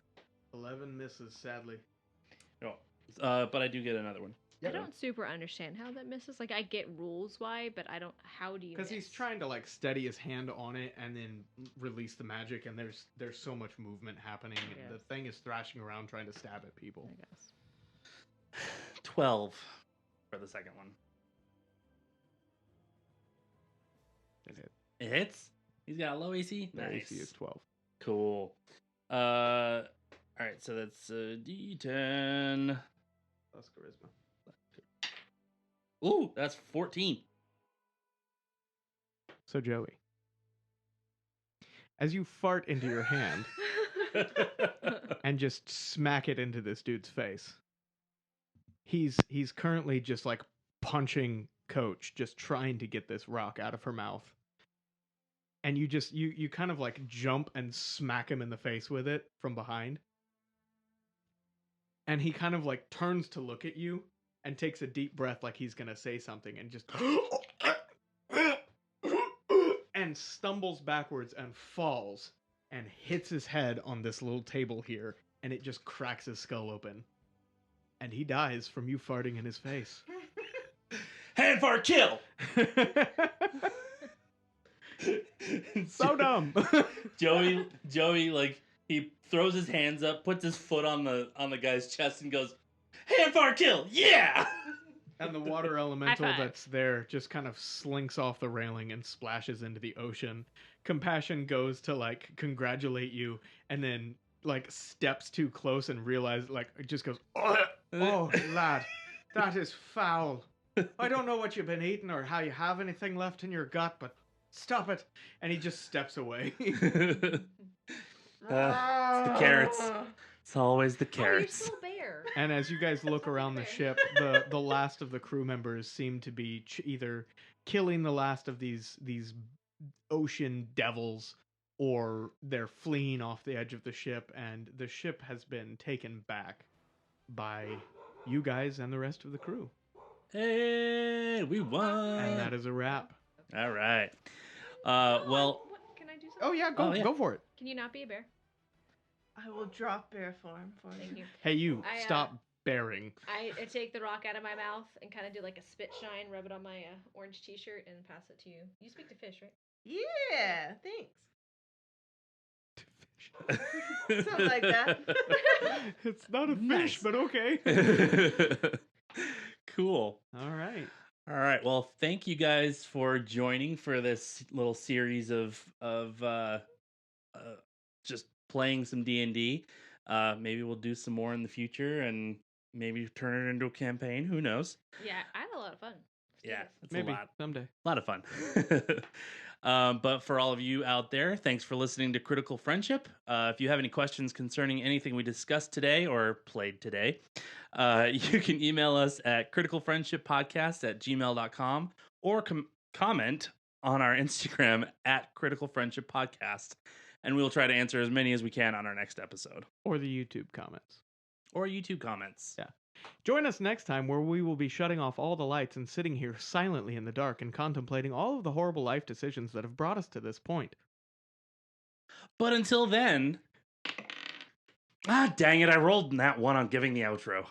S6: 11 misses, sadly.
S5: Oh, but I do get another one.
S4: I don't super understand how that misses. Like, I get rules why, but I don't. How do you?
S6: Because he's
S4: miss?
S6: trying to like steady his hand on it and then release the magic, and there's so much movement happening, and
S4: Yeah.
S6: the thing is thrashing around trying to stab at people.
S4: I guess.
S5: 12 for the second one.
S6: It hit.
S5: It hits. He's got a low AC.
S6: Their
S5: Nice.
S6: AC is 12.
S5: Cool. All right. So that's D10.
S6: Plus charisma.
S5: Ooh, that's 14.
S6: So Joey, as you fart into your hand and just smack it into this dude's face, he's currently just like punching Coach, just trying to get this rock out of her mouth. And you just you kind of like jump and smack him in the face with it from behind. And he kind of like turns to look at you and takes a deep breath like he's gonna say something, and just and stumbles backwards and falls and hits his head on this little table here, and it just cracks his skull open. And he dies from you farting in his face.
S5: Hand fart kill.
S6: So dumb.
S5: Joey, like he throws his hands up, puts his foot on the guy's chest, and goes, "Hand fart kill, yeah!"
S6: And the water elemental
S4: five.
S6: that's there just kind of slinks off the railing and splashes into the ocean. Compassion goes to like congratulate you, and then like steps too close and realizes, like, it just goes, oh lad, that is foul. I don't know what you've been eating or how you have anything left in your gut, but stop it. And he just steps away.
S5: It's the carrots. It's always the
S4: Oh, you're
S5: carrots.
S4: still a bear.
S6: And as you guys look around the ship, the last of the crew members seem to be either killing the last of these ocean devils, or they're fleeing off the edge of the ship, and the ship has been taken back by you guys and the rest of the crew.
S5: Hey, we won.
S6: And that is a wrap.
S5: All right.
S4: Oh,
S5: Well,
S4: what, can I do something?
S6: Oh yeah,
S5: Oh, yeah.
S6: go for it.
S4: Can you not be a bear?
S3: I will drop bear form for
S4: Thank you.
S6: Hey, you
S4: I,
S6: stop bearing.
S4: I take the rock out of my mouth and kind of do like a spit shine, rub it on my orange t-shirt, and pass it to you. You speak to fish, right?
S3: Yeah, thanks. Something like that.
S6: It's not a fish,
S5: Nice.
S6: but okay.
S5: Cool.
S6: All right.
S5: All right. Well, thank you guys for joining for this little series of just playing some D&D. Maybe we'll do some more in the future, and maybe turn it into a campaign. Who knows?
S4: Yeah, I had a lot of fun. Let's do
S5: Yeah,
S4: this.
S5: it's
S6: Maybe
S5: a
S6: someday.
S5: lot of fun. But for all of you out there, thanks for listening to Critical Friendship. If you have any questions concerning anything we discussed today or played today, you can email us at criticalfriendshippodcast@gmail.com, or comment on our Instagram at Critical Friendship Podcast, and we'll try to answer as many as we can on our next episode.
S6: Or the YouTube comments.
S5: Or YouTube comments.
S6: Yeah. Join us next time where we will be shutting off all the lights and sitting here silently in the dark and contemplating all of the horrible life decisions that have brought us to this point.
S5: But until then, dang it, I rolled that one on giving the outro.